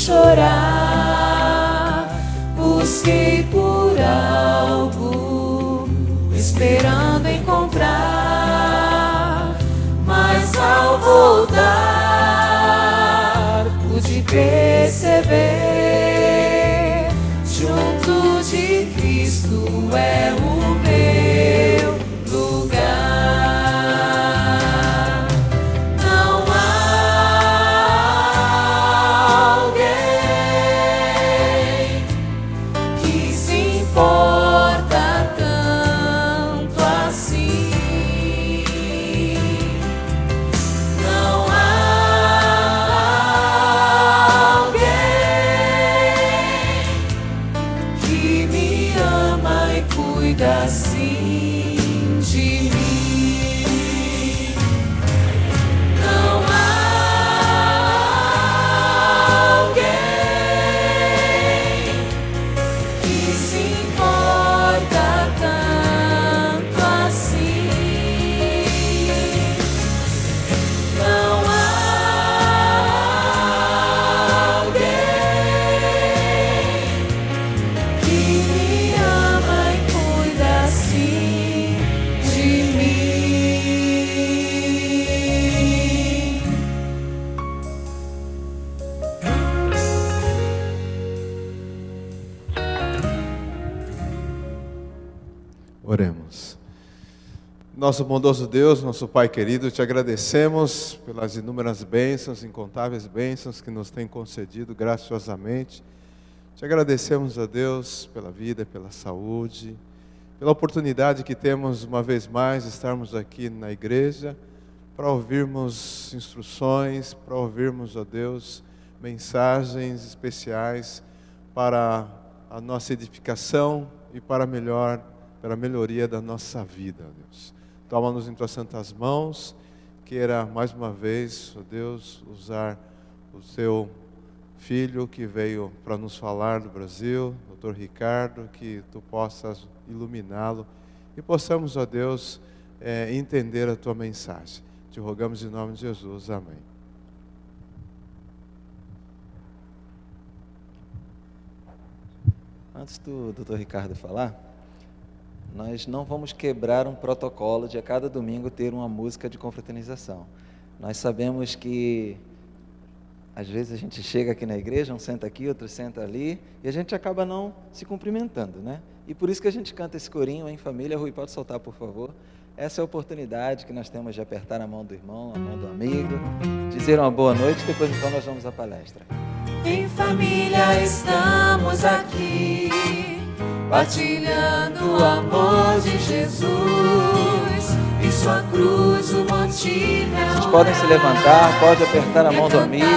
chorar, busquei por algo, esperando encontrar, mas ao voltar pude perceber, junto de Cristo é o meu lugar. Não há alguém que se importa tanto assim. Não há alguém que me ama e cuida assim de mim. Não há alguém que se importa tanto assim. Não há alguém que me ama e cuida assim de mim. Oremos. Nosso bondoso Deus, nosso Pai querido, te agradecemos pelas inúmeras bênçãos, incontáveis bênçãos que nos tem concedido graciosamente. Te agradecemos, ó Deus, pela vida, pela saúde, pela oportunidade que temos uma vez mais de estarmos aqui na igreja para ouvirmos instruções, para ouvirmos, ó Deus, mensagens especiais para a nossa edificação e para a melhoria da nossa vida, ó Deus. Toma-nos em tuas santas mãos, queira mais uma vez, ó Deus, usar o teu filho que veio para nos falar do Brasil, Dr. Ricardo, que tu possas iluminá-lo e possamos, ó Deus, entender a tua mensagem. Te rogamos em nome de Jesus, amém. Antes do Dr. Ricardo falar, nós não vamos quebrar um protocolo de a cada domingo ter uma música de confraternização. Nós sabemos que às vezes a gente chega aqui na igreja, um senta aqui, outro senta ali, e a gente acaba não se cumprimentando, né? E por isso que a gente canta esse corinho em família. Rui, pode soltar, por favor. Essa é a oportunidade que nós temos de apertar a mão do irmão, a mão do amigo, dizer uma boa noite, depois então nós vamos à palestra. Em família estamos aqui, partilhando o amor de Jesus e sua cruz o motiva. Vocês podem se levantar, pode apertar a mão do amigo,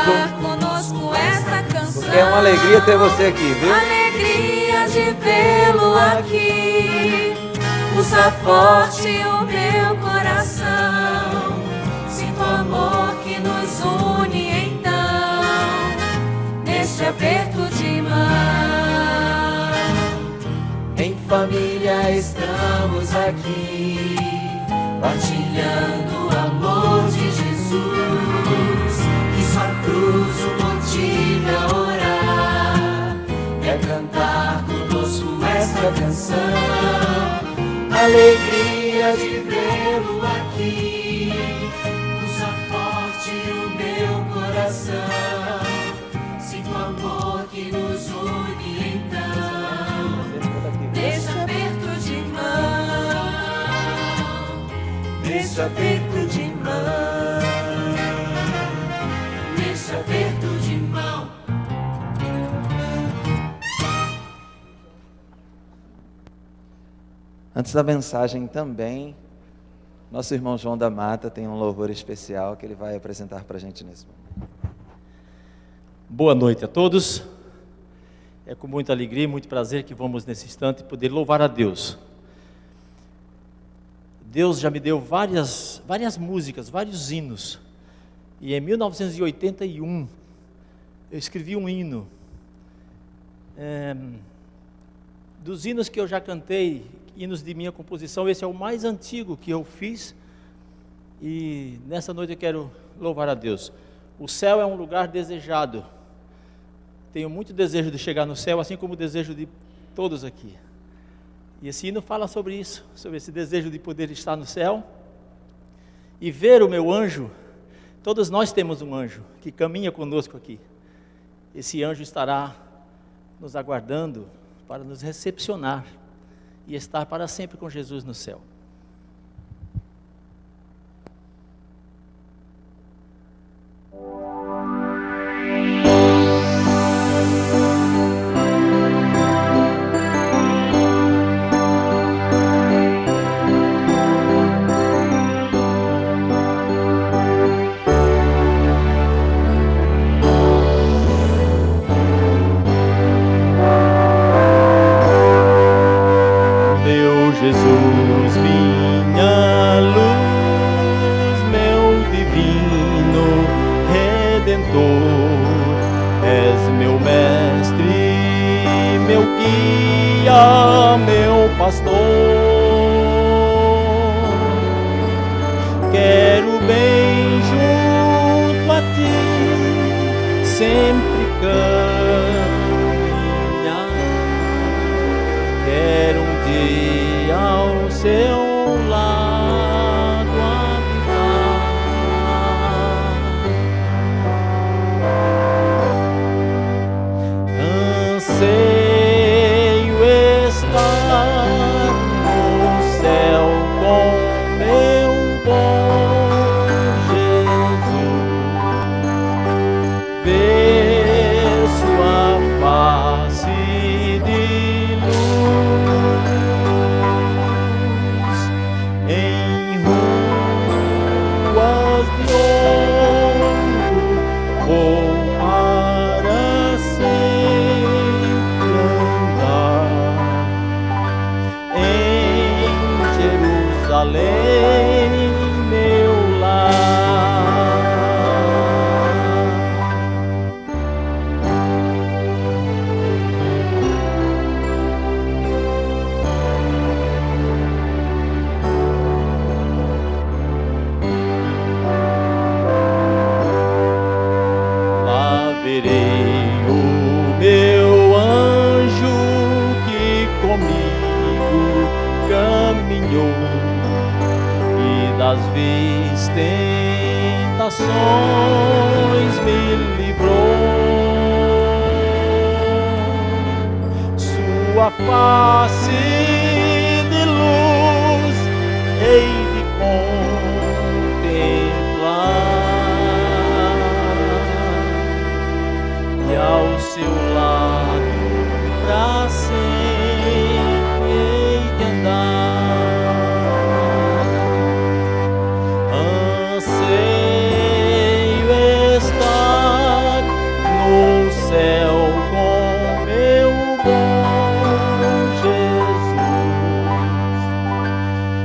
conosco essa canção, porque é uma alegria ter você aqui, viu? alegria de vê-lo aqui, pulsa forte o meu coração, sinto o amor que nos une então, neste aperto de mão. Em família estamos aqui, partilhando o amor de Jesus, que sua cruz o motive a orar, é cantar conosco esta canção, alegria de vê-lo aqui, pulsa forte o meu coração, sinto o amor que nos une então, neste aperto de mão, neste aperto de mão, neste aperto de mão. Antes da mensagem também, nosso irmão João da Mata tem um louvor especial que ele vai apresentar para a gente nesse momento. Boa noite a todos. É com muita alegria e muito prazer que vamos nesse instante poder louvar a Deus. Deus já me deu várias músicas, vários hinos. E em 1981 eu escrevi um hino. Dos hinos que eu já cantei, hinos de minha composição, esse é o mais antigo que eu fiz. E nessa noite eu quero louvar a Deus. O céu é um lugar desejado. tenho muito desejo de chegar no céu, assim como o desejo de todos aqui. E esse hino fala sobre isso, sobre esse desejo de poder estar no céu e ver o meu anjo. Todos nós temos um anjo que caminha conosco aqui. Esse anjo estará nos aguardando para nos recepcionar e estar para sempre com Jesus no céu. Meu Jesus, minha luz, meu divino Redentor, és meu mestre, meu guia, meu pastor. Quero bem junto a ti sempre caminhar. Quero um dia ao seu lado habitar. Anseio estar no céu com meu bom Jesus, ver sua face de luz em ruas de ouro, vou para sempre andar em Jerusalém, meu lar. Lá verei o meu anjo que comigo caminhou e das vis tentações me livrou. Sua face de luz hei de contemplar e ao seu lado pra sempre hei de andar. Anseio estar no céu com meu bom Jesus,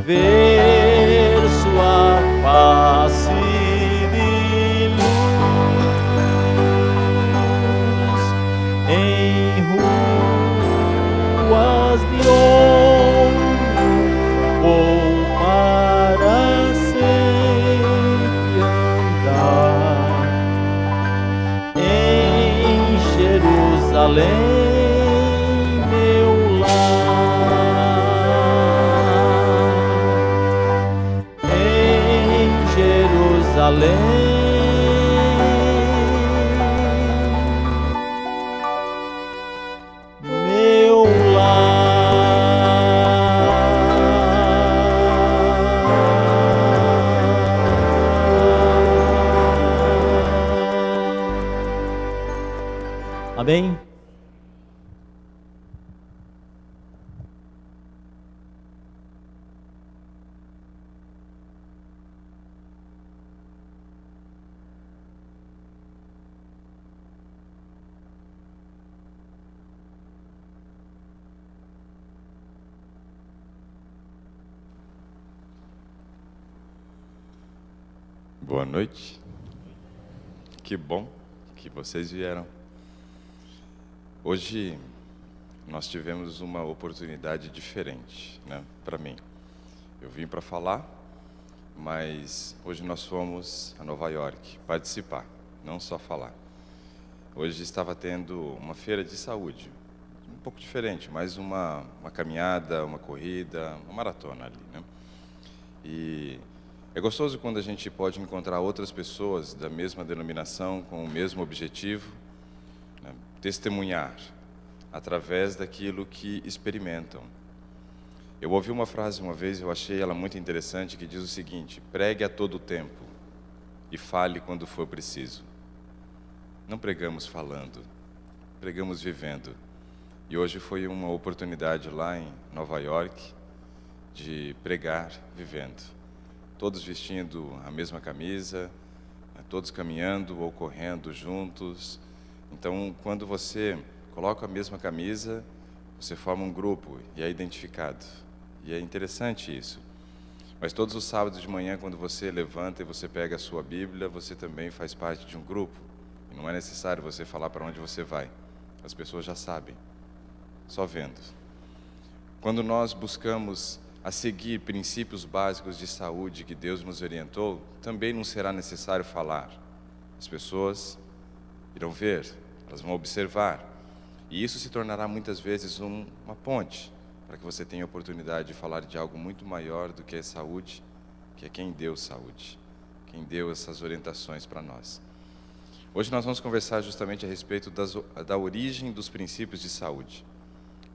ver sua face de luz em ruas de ouro, vou para sempre andar em Jerusalém, meu lar, em Jerusalém. Meu lar. Amém? Boa noite. Que bom que vocês vieram. Hoje nós tivemos uma oportunidade diferente, né, para mim. Eu vim para falar, mas hoje nós fomos a Nova York participar, não só falar. hoje estava tendo uma feira de saúde, um pouco diferente, mas uma caminhada, uma corrida, uma maratona ali, né? E é gostoso quando a gente pode encontrar outras pessoas da mesma denominação, com o mesmo objetivo, né? Testemunhar através daquilo que experimentam. Eu ouvi uma frase uma vez, eu achei ela muito interessante, que diz o seguinte: pregue a todo tempo e fale quando for preciso. Não pregamos falando, pregamos vivendo. E hoje foi uma oportunidade lá em Nova York de pregar vivendo. Todos vestindo a mesma camisa, todos caminhando ou correndo juntos. Então, quando você coloca a mesma camisa, você forma um grupo e é identificado. E é interessante isso. Mas todos os sábados de manhã, quando você levanta e você pega a sua Bíblia, você também faz parte de um grupo. E não é necessário você falar para onde você vai. As pessoas já sabem, só vendo. Quando nós buscamos a seguir princípios básicos de saúde que Deus nos orientou, também não será necessário falar. As pessoas irão ver, elas vão observar. E isso se tornará muitas vezes uma ponte para que você tenha a oportunidade de falar de algo muito maior do que a saúde, que é quem deu saúde, quem deu essas orientações para nós. Hoje nós vamos conversar justamente a respeito da origem dos princípios de saúde.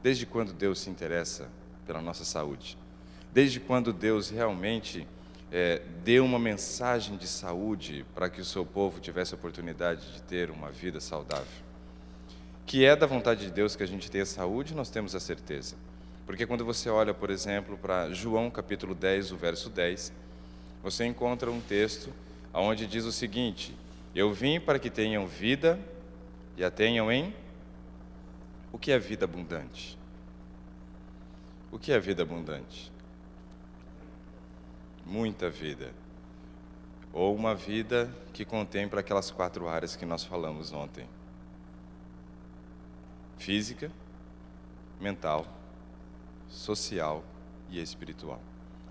Desde quando Deus se interessa pela nossa saúde? Desde quando Deus realmente deu uma mensagem de saúde para que o seu povo tivesse a oportunidade de ter uma vida saudável? Que é da vontade de Deus que a gente tenha saúde, nós temos a certeza. Porque quando você olha, por exemplo, para João capítulo 10, o verso 10, você encontra um texto onde diz o seguinte: eu vim para que tenham vida e a tenham em... O que é vida abundante? O que é vida abundante? Muita vida. Ou uma vida que contempla aquelas 4 áreas que nós falamos ontem: física, mental, social e espiritual.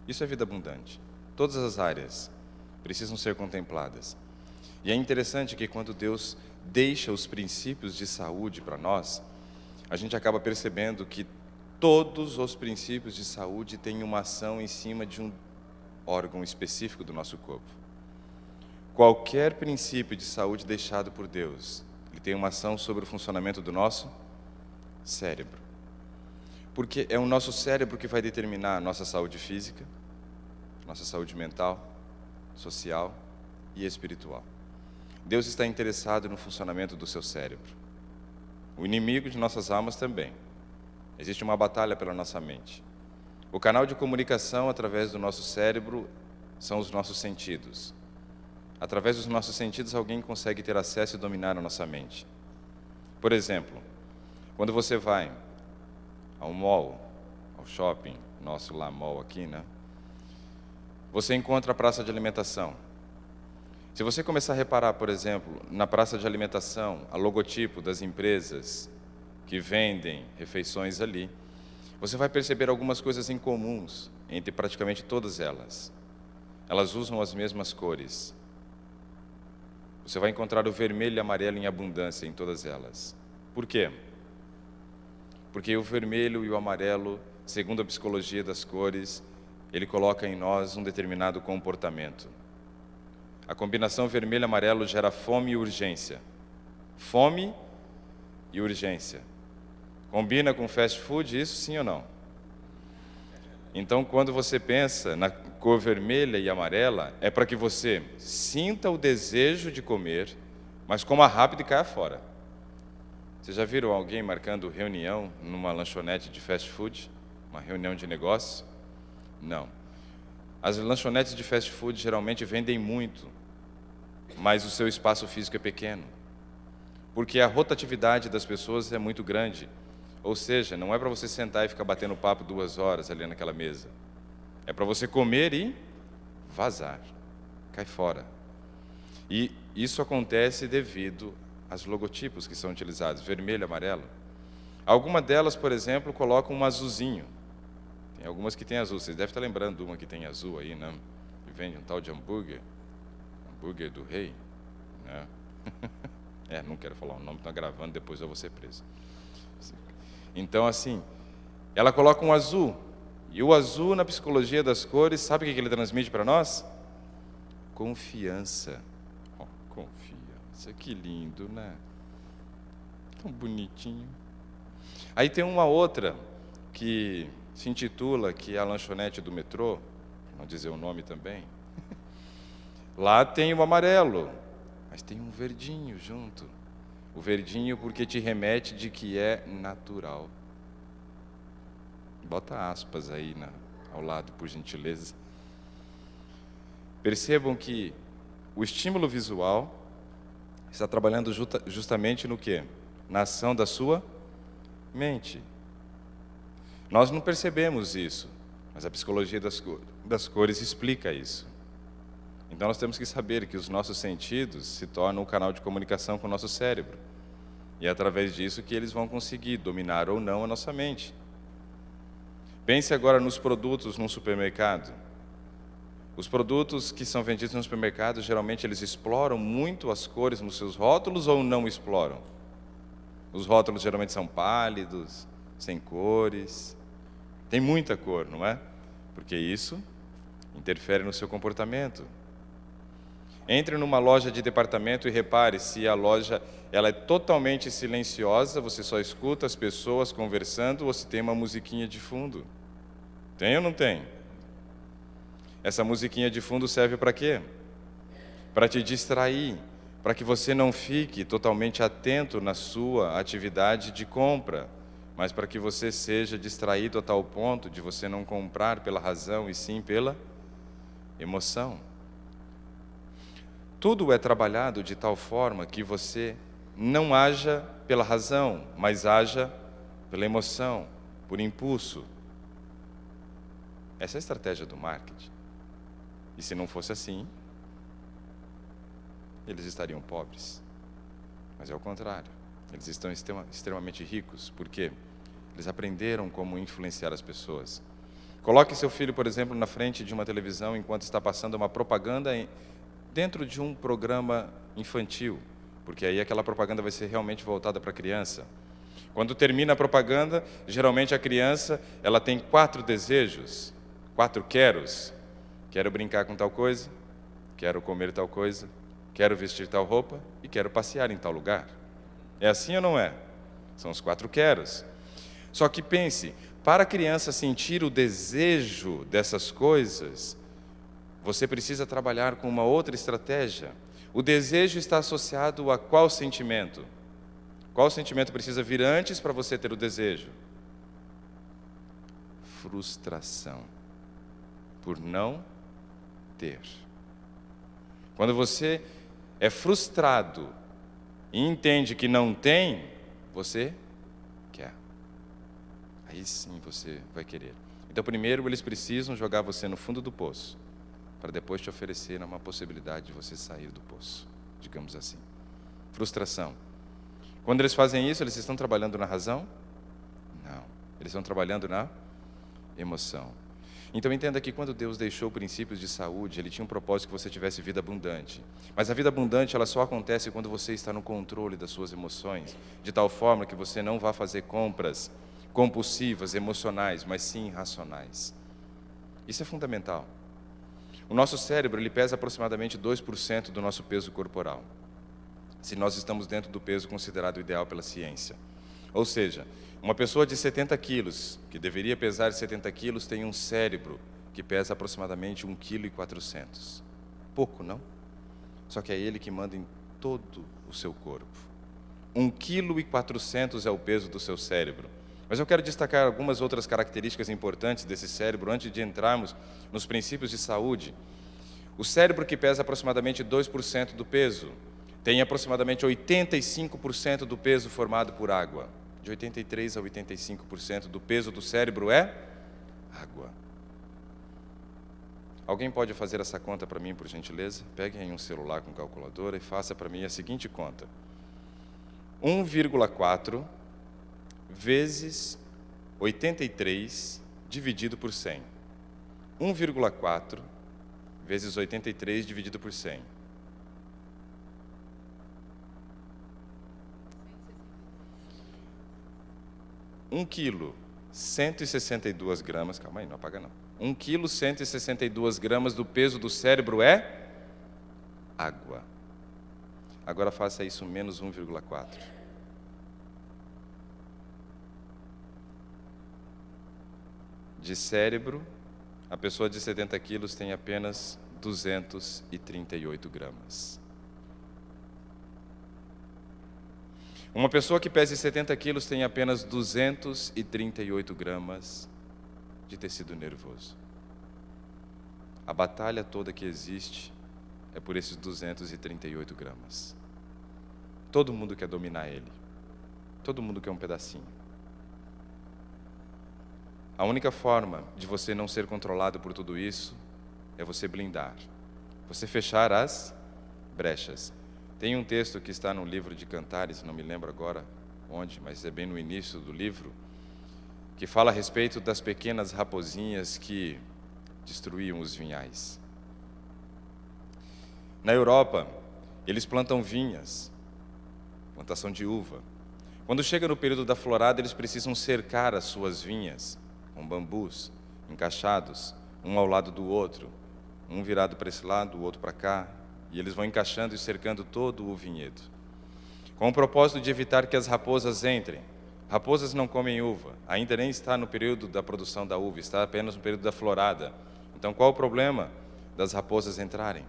Isso é vida abundante. Todas as áreas precisam ser contempladas. E é interessante que quando Deus deixa os princípios de saúde para nós, a gente acaba percebendo que todos os princípios de saúde têm uma ação em cima de um órgão específico do nosso corpo. Qualquer princípio de saúde deixado por Deus, ele tem uma ação sobre o funcionamento do nosso cérebro. Porque é o nosso cérebro que vai determinar a nossa saúde física, nossa saúde mental, social e espiritual. Deus está interessado no funcionamento do seu cérebro. O inimigo de nossas almas também. Existe uma batalha pela nossa mente. O canal de comunicação através do nosso cérebro são os nossos sentidos. Através dos nossos sentidos, alguém consegue ter acesso e dominar a nossa mente. Por exemplo, quando você vai ao mall, ao shopping, nosso lá mall aqui, né? Você encontra a praça de alimentação. Se você começar a reparar, por exemplo, na praça de alimentação, a logotipo das empresas que vendem refeições ali, você vai perceber algumas coisas incomuns entre praticamente todas elas. Elas usam as mesmas cores. Você vai encontrar o vermelho e amarelo em abundância em todas elas. Por quê? Porque o vermelho e o amarelo, segundo a psicologia das cores, ele coloca em nós um determinado comportamento. A combinação vermelho e amarelo gera fome e urgência. Fome e urgência. Combina com fast food, isso sim ou não? Então, quando você pensa na cor vermelha e amarela, é para que você sinta o desejo de comer, mas coma rápido e caia fora. Vocês já viram alguém marcando reunião numa lanchonete de fast food? Uma reunião de negócio? Não. As lanchonetes de fast food geralmente vendem muito, mas o seu espaço físico é pequeno. Porque a rotatividade das pessoas é muito grande. Ou seja, não é para você sentar e ficar batendo papo 2 horas ali naquela mesa. É para você comer e vazar. Cai fora. E isso acontece devido aos logotipos que são utilizados, vermelho e amarelo. Algumas delas, por exemplo, colocam um azulzinho. Tem algumas que tem azul. Vocês devem estar lembrando de uma que tem azul aí, né? Que vende um tal de hambúrguer. Hambúrguer do rei, né? Não quero falar o nome, está gravando, depois eu vou ser preso. Então, assim, ela coloca um azul. E o azul, na psicologia das cores, sabe o que ele transmite para nós? Confiança. Oh, confiança, que lindo, né? Tão bonitinho. Aí tem uma outra que se intitula, que é a lanchonete do metrô, não dizer o nome também. Lá tem o amarelo, mas tem um verdinho junto. O verdinho porque te remete de que é natural. Bota aspas aí ao lado, por gentileza. Percebam que o estímulo visual está trabalhando justamente no quê? Na ação da sua mente. Nós não percebemos isso, mas a psicologia das cores explica isso. Então nós temos que saber que os nossos sentidos se tornam um canal de comunicação com o nosso cérebro. E é através disso que eles vão conseguir dominar ou não a nossa mente. Pense agora nos produtos num supermercado. Os produtos que são vendidos no supermercado, geralmente eles exploram muito as cores nos seus rótulos ou não exploram? Os rótulos geralmente são pálidos, sem cores. Tem muita cor, não é? Porque isso interfere no seu comportamento. Entre numa loja de departamento e repare se a loja ela é totalmente silenciosa, você só escuta as pessoas conversando ou se tem uma musiquinha de fundo. Tem ou não tem? Essa musiquinha de fundo serve para quê? Para te distrair, para que você não fique totalmente atento na sua atividade de compra, mas para que você seja distraído a tal ponto de você não comprar pela razão e sim pela emoção. Tudo é trabalhado de tal forma que você não haja pela razão, mas haja pela emoção, por impulso. Essa é a estratégia do marketing. E se não fosse assim, eles estariam pobres. Mas é o contrário. Eles estão extremamente ricos. Por quê? Eles aprenderam como influenciar as pessoas. Coloque seu filho, por exemplo, na frente de uma televisão enquanto está passando uma propaganda dentro de um programa infantil, porque aí aquela propaganda vai ser realmente voltada para a criança. Quando termina a propaganda, geralmente a criança ela tem 4 desejos, 4 queros. Quero brincar com tal coisa, quero comer tal coisa, quero vestir tal roupa e quero passear em tal lugar. É assim ou não é? São os 4 queros. Só que pense, para a criança sentir o desejo dessas coisas, você precisa trabalhar com uma outra estratégia. O desejo está associado a qual sentimento? Qual sentimento precisa vir antes para você ter o desejo? Frustração. Por não ter. Quando você é frustrado e entende que não tem, você quer. Aí sim você vai querer. Então, primeiro, eles precisam jogar você no fundo do poço, para depois te oferecer uma possibilidade de você sair do poço, digamos assim. Frustração. Quando eles fazem isso, eles estão trabalhando na razão? Não. Eles estão trabalhando na emoção. Então entenda que quando Deus deixou princípios de saúde, Ele tinha um propósito que você tivesse vida abundante. Mas a vida abundante, ela só acontece quando você está no controle das suas emoções, de tal forma que você não vá fazer compras compulsivas, emocionais, mas sim racionais. Isso é fundamental. O nosso cérebro, ele pesa aproximadamente 2% do nosso peso corporal, se nós estamos dentro do peso considerado ideal pela ciência. Ou seja, uma pessoa de 70 quilos, que deveria pesar 70 quilos, tem um cérebro que pesa aproximadamente 1,4 kg. Pouco, não? Só que é ele que manda em todo o seu corpo. 1,4 kg é o peso do seu cérebro. Mas eu quero destacar algumas outras características importantes desse cérebro antes de entrarmos nos princípios de saúde. O cérebro, que pesa aproximadamente 2% do peso, tem aproximadamente 85% do peso formado por água. De 83% a 85% do peso do cérebro é água. Alguém pode fazer essa conta para mim, por gentileza? Peguem aí um celular com calculadora e faça para mim a seguinte conta. 1,4 vezes 83 dividido por 100. 1,4 vezes 83 dividido por 100. 1 quilo, 162 gramas, calma aí, não apaga não. 1 quilo, 162 gramas do peso do cérebro é água. Agora faça isso menos 1,4. De cérebro, a pessoa de 70 quilos tem apenas 238 gramas. Uma pessoa que pesa 70 quilos tem apenas 238 gramas de tecido nervoso. A batalha toda que existe é por esses 238 gramas. Todo mundo quer dominar ele. Todo mundo quer um pedacinho. A única forma de você não ser controlado por tudo isso é você blindar. Você fechar as brechas. Tem um texto que está no livro de Cantares, não me lembro agora onde, mas é bem no início do livro, que fala a respeito das pequenas raposinhas que destruíam os vinhais. Na Europa, eles plantam vinhas, plantação de uva. Quando chega no período da florada, eles precisam cercar as suas vinhas com bambus encaixados, um ao lado do outro, um virado para esse lado, o outro para cá, e eles vão encaixando e cercando todo o vinhedo, com o propósito de evitar que as raposas entrem. Raposas não comem uva, ainda nem está no período da produção da uva, está apenas no período da florada. Então, qual o problema das raposas entrarem?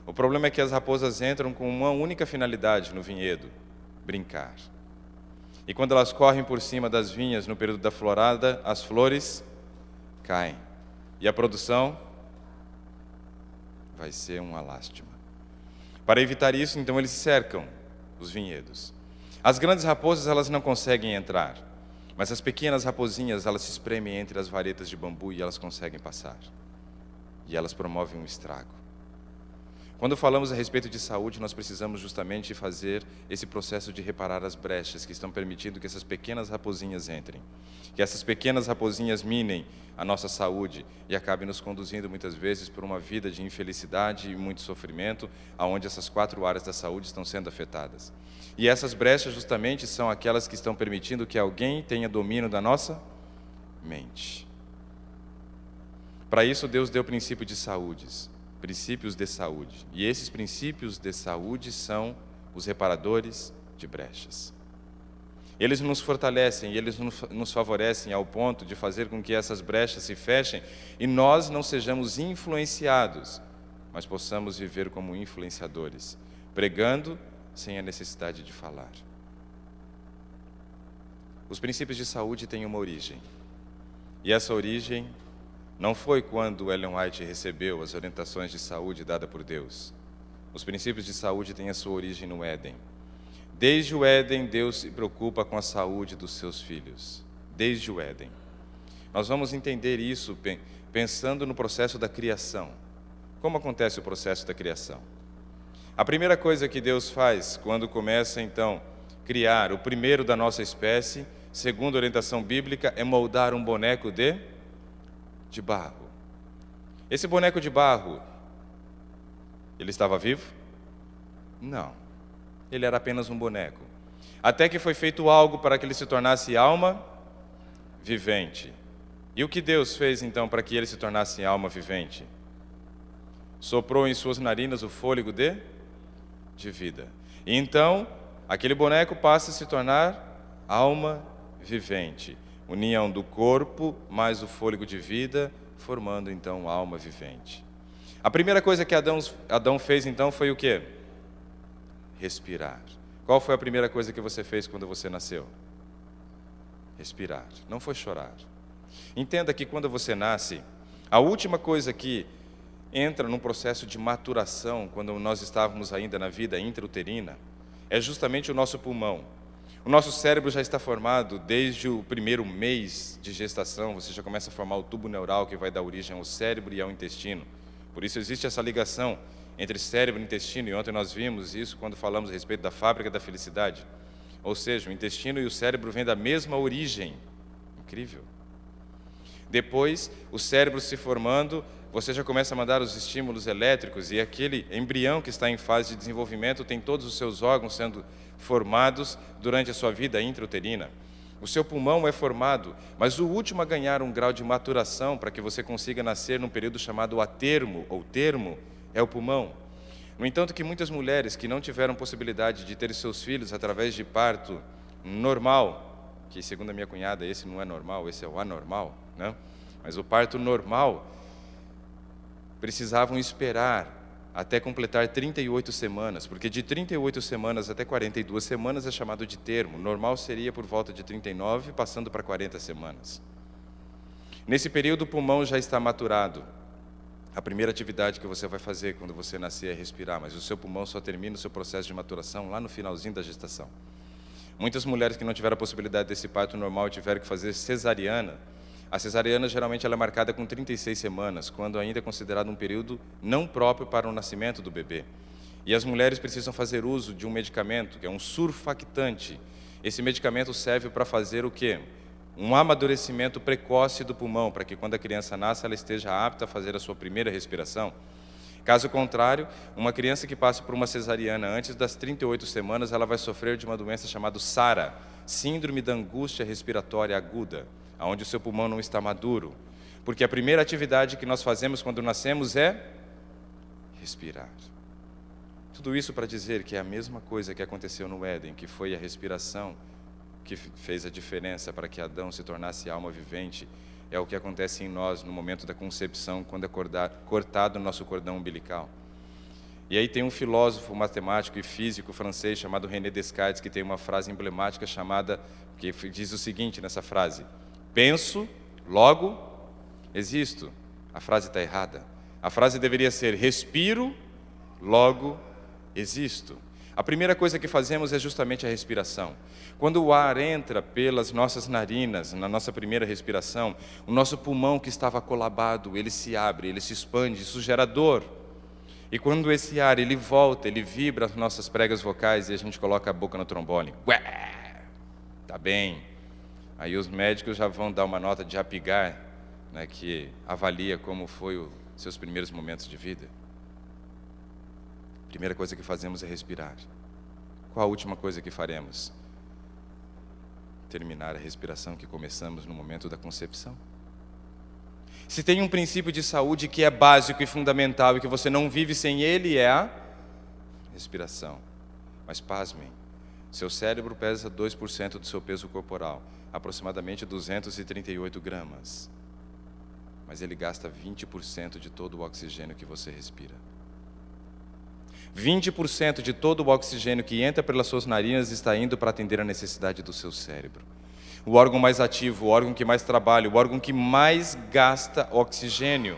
O problema é que as raposas entram com uma única finalidade no vinhedo: brincar. E quando elas correm por cima das vinhas no período da florada, as flores caem. E a produção vai ser uma lástima. Para evitar isso, então, eles cercam os vinhedos. As grandes raposas, elas não conseguem entrar, mas as pequenas raposinhas, elas se espremem entre as varetas de bambu e elas conseguem passar. E elas promovem um estrago. Quando falamos a respeito de saúde, nós precisamos justamente fazer esse processo de reparar as brechas que estão permitindo que essas pequenas raposinhas entrem. Que essas pequenas raposinhas minem a nossa saúde e acabem nos conduzindo muitas vezes por uma vida de infelicidade e muito sofrimento, aonde essas 4 áreas da saúde estão sendo afetadas. E essas brechas justamente são aquelas que estão permitindo que alguém tenha domínio da nossa mente. Para isso, Deus deu princípios de saúde. E esses princípios de saúde são os reparadores de brechas. Eles nos fortalecem e eles nos favorecem ao ponto de fazer com que essas brechas se fechem e nós não sejamos influenciados, mas possamos viver como influenciadores, pregando sem a necessidade de falar. Os princípios de saúde têm uma origem. E essa origem não foi quando Ellen White recebeu as orientações de saúde dadas por Deus. Os princípios de saúde têm a sua origem no Éden. Desde o Éden, Deus se preocupa com a saúde dos seus filhos. Desde o Éden. Nós vamos entender isso pensando no processo da criação. Como acontece o processo da criação? A primeira coisa que Deus faz quando começa, então, a criar o primeiro da nossa espécie, segundo a orientação bíblica, é moldar um boneco de barro. Esse boneco de barro, ele estava vivo? Não. Ele era apenas um boneco. Até que foi feito algo para que ele se tornasse alma vivente. E o que Deus fez então para que ele se tornasse alma vivente? Soprou em suas narinas o fôlego de vida. E então, aquele boneco passa a se tornar alma vivente. União do corpo mais o fôlego de vida, formando então alma vivente. A primeira coisa que Adão fez então foi o quê? Respirar. Qual foi a primeira coisa que você fez quando você nasceu? Respirar. Não foi chorar. Entenda que quando você nasce, a última coisa que entra num processo de maturação, quando nós estávamos ainda na vida intrauterina, é justamente o nosso pulmão. O nosso cérebro já está formado desde o primeiro mês de gestação, você já começa a formar o tubo neural que vai dar origem ao cérebro e ao intestino. Por isso existe essa ligação entre cérebro e intestino, e ontem nós vimos isso quando falamos a respeito da fábrica da felicidade. Ou seja, o intestino e o cérebro vêm da mesma origem. Incrível. Depois, o cérebro se formando, você já começa a mandar os estímulos elétricos, e aquele embrião que está em fase de desenvolvimento tem todos os seus órgãos sendo formados durante a sua vida intrauterina. O seu pulmão é formado, mas o último a ganhar um grau de maturação para que você consiga nascer num período chamado atermo ou termo é o pulmão. No entanto, que muitas mulheres que não tiveram possibilidade de ter seus filhos através de parto normal, que segundo a minha cunhada esse não é normal, esse é o anormal, né? Mas o parto normal, precisavam esperar até completar 38 semanas, porque de 38 semanas até 42 semanas é chamado de termo. Normal seria por volta de 39, passando para 40 semanas. Nesse período, o pulmão já está maturado. A primeira atividade que você vai fazer quando você nascer é respirar, mas o seu pulmão só termina o seu processo de maturação lá no finalzinho da gestação. Muitas mulheres que não tiveram a possibilidade desse parto normal tiveram que fazer cesariana. A cesariana geralmente ela é marcada com 36 semanas, quando ainda é considerado um período não próprio para o nascimento do bebê. E as mulheres precisam fazer uso de um medicamento, que é um surfactante. Esse medicamento serve para fazer o quê? Um amadurecimento precoce do pulmão, para que quando a criança nasce, ela esteja apta a fazer a sua primeira respiração. Caso contrário, uma criança que passe por uma cesariana antes das 38 semanas, ela vai sofrer de uma doença chamada SARA, Síndrome da Angústia Respiratória Aguda, onde o seu pulmão não está maduro. Porque a primeira atividade que nós fazemos quando nascemos é respirar. Tudo isso para dizer que é a mesma coisa que aconteceu no Éden, que foi a respiração que fez a diferença para que Adão se tornasse alma vivente, é o que acontece em nós no momento da concepção, quando é cortado o nosso cordão umbilical. E aí tem um filósofo, matemático e físico francês chamado René Descartes, que tem uma frase emblemática chamada, que diz o seguinte nessa frase: penso, logo existo. A frase está errada. A frase deveria ser: respiro, logo existo. A primeira coisa que fazemos é justamente a respiração. Quando o ar entra pelas nossas narinas, na nossa primeira respiração, o nosso pulmão que estava colabado, ele se abre, ele se expande, isso gera dor. E quando esse ar ele volta, ele vibra as nossas pregas vocais e a gente coloca a boca no trombone. Ué, tá bem. Aí os médicos já vão dar uma nota de Apgar, né, que avalia como foi os seus primeiros momentos de vida. A primeira coisa que fazemos é respirar. Qual a última coisa que faremos? Terminar a respiração que começamos no momento da concepção. Se tem um princípio de saúde que é básico e fundamental e que você não vive sem ele, é a respiração. Mas pasmem, seu cérebro pesa 2% do seu peso corporal, aproximadamente 238 gramas. Mas ele gasta 20% de todo o oxigênio que você respira. 20% de todo o oxigênio que entra pelas suas narinas está indo para atender a necessidade do seu cérebro. O órgão mais ativo, o órgão que mais trabalha, o órgão que mais gasta oxigênio.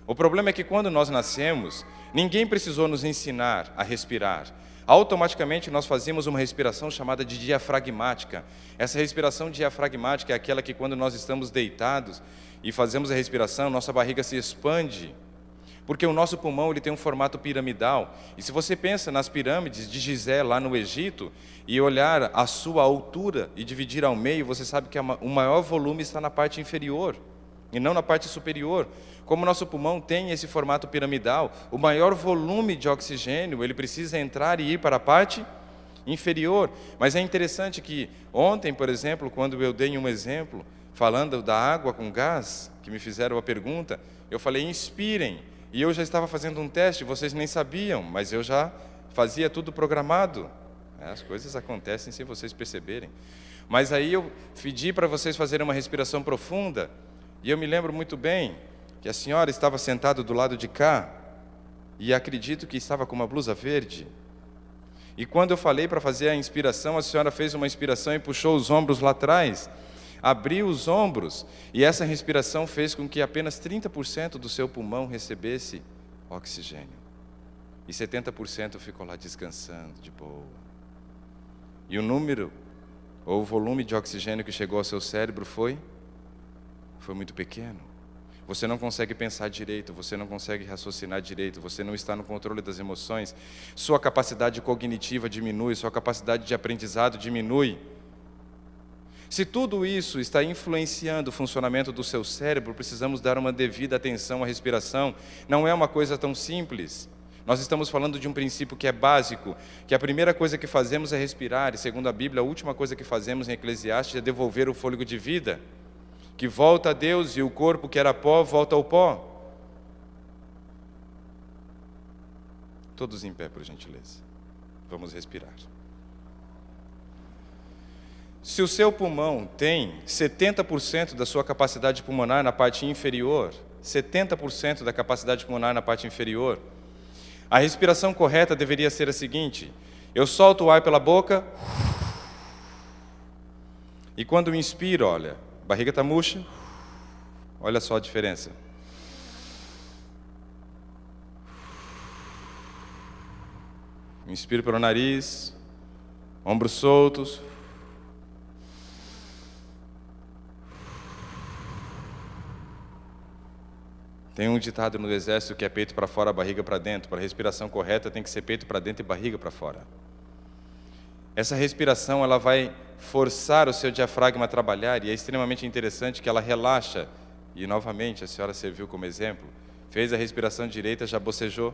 O problema é que quando nós nascemos, ninguém precisou nos ensinar a respirar. Automaticamente nós fazíamos uma respiração chamada de diafragmática. Essa respiração diafragmática é aquela que quando nós estamos deitados e fazemos a respiração, nossa barriga se expande. Porque o nosso pulmão ele tem um formato piramidal. E se você pensa nas pirâmides de Gizé, lá no Egito, e olhar a sua altura e dividir ao meio, você sabe que o maior volume está na parte inferior, e não na parte superior. Como o nosso pulmão tem esse formato piramidal, o maior volume de oxigênio, ele precisa entrar e ir para a parte inferior. Mas é interessante que ontem, por exemplo, quando eu dei um exemplo, falando da água com gás, que me fizeram a pergunta, eu falei, inspirem. E eu já estava fazendo um teste, vocês nem sabiam, mas eu já fazia tudo programado. As coisas acontecem sem vocês perceberem. Mas aí eu pedi para vocês fazerem uma respiração profunda, e eu me lembro muito bem que a senhora estava sentada do lado de cá, e acredito que estava com uma blusa verde. E quando eu falei para fazer a inspiração, a senhora fez uma inspiração e puxou os ombros lá atrás, abriu os ombros, e essa respiração fez com que apenas 30% do seu pulmão recebesse oxigênio. E 70% ficou lá descansando, de boa. E o número, ou o volume de oxigênio que chegou ao seu cérebro foi muito pequeno. Você não consegue pensar direito, você não consegue raciocinar direito, você não está no controle das emoções, sua capacidade cognitiva diminui, sua capacidade de aprendizado diminui. Se tudo isso está influenciando o funcionamento do seu cérebro, precisamos dar uma devida atenção à respiração. Não é uma coisa tão simples. Nós estamos falando de um princípio que é básico, que a primeira coisa que fazemos é respirar, e segundo a Bíblia, a última coisa que fazemos em Eclesiastes é devolver o fôlego de vida, que volta a Deus e o corpo que era pó, volta ao pó. Todos em pé, por gentileza. Vamos respirar. Se o seu pulmão tem 70% da sua capacidade pulmonar na parte inferior, 70% da capacidade pulmonar na parte inferior, a respiração correta deveria ser a seguinte: eu solto o ar pela boca, e quando inspiro, olha, a barriga está murcha, olha só a diferença. Inspiro pelo nariz, ombros soltos. Tem um ditado no exército que é peito para fora, barriga para dentro. Para a respiração correta tem que ser peito para dentro e barriga para fora. Essa respiração ela vai forçar o seu diafragma a trabalhar, e é extremamente interessante que ela relaxa. E novamente a senhora serviu como exemplo. Fez a respiração direita, já bocejou.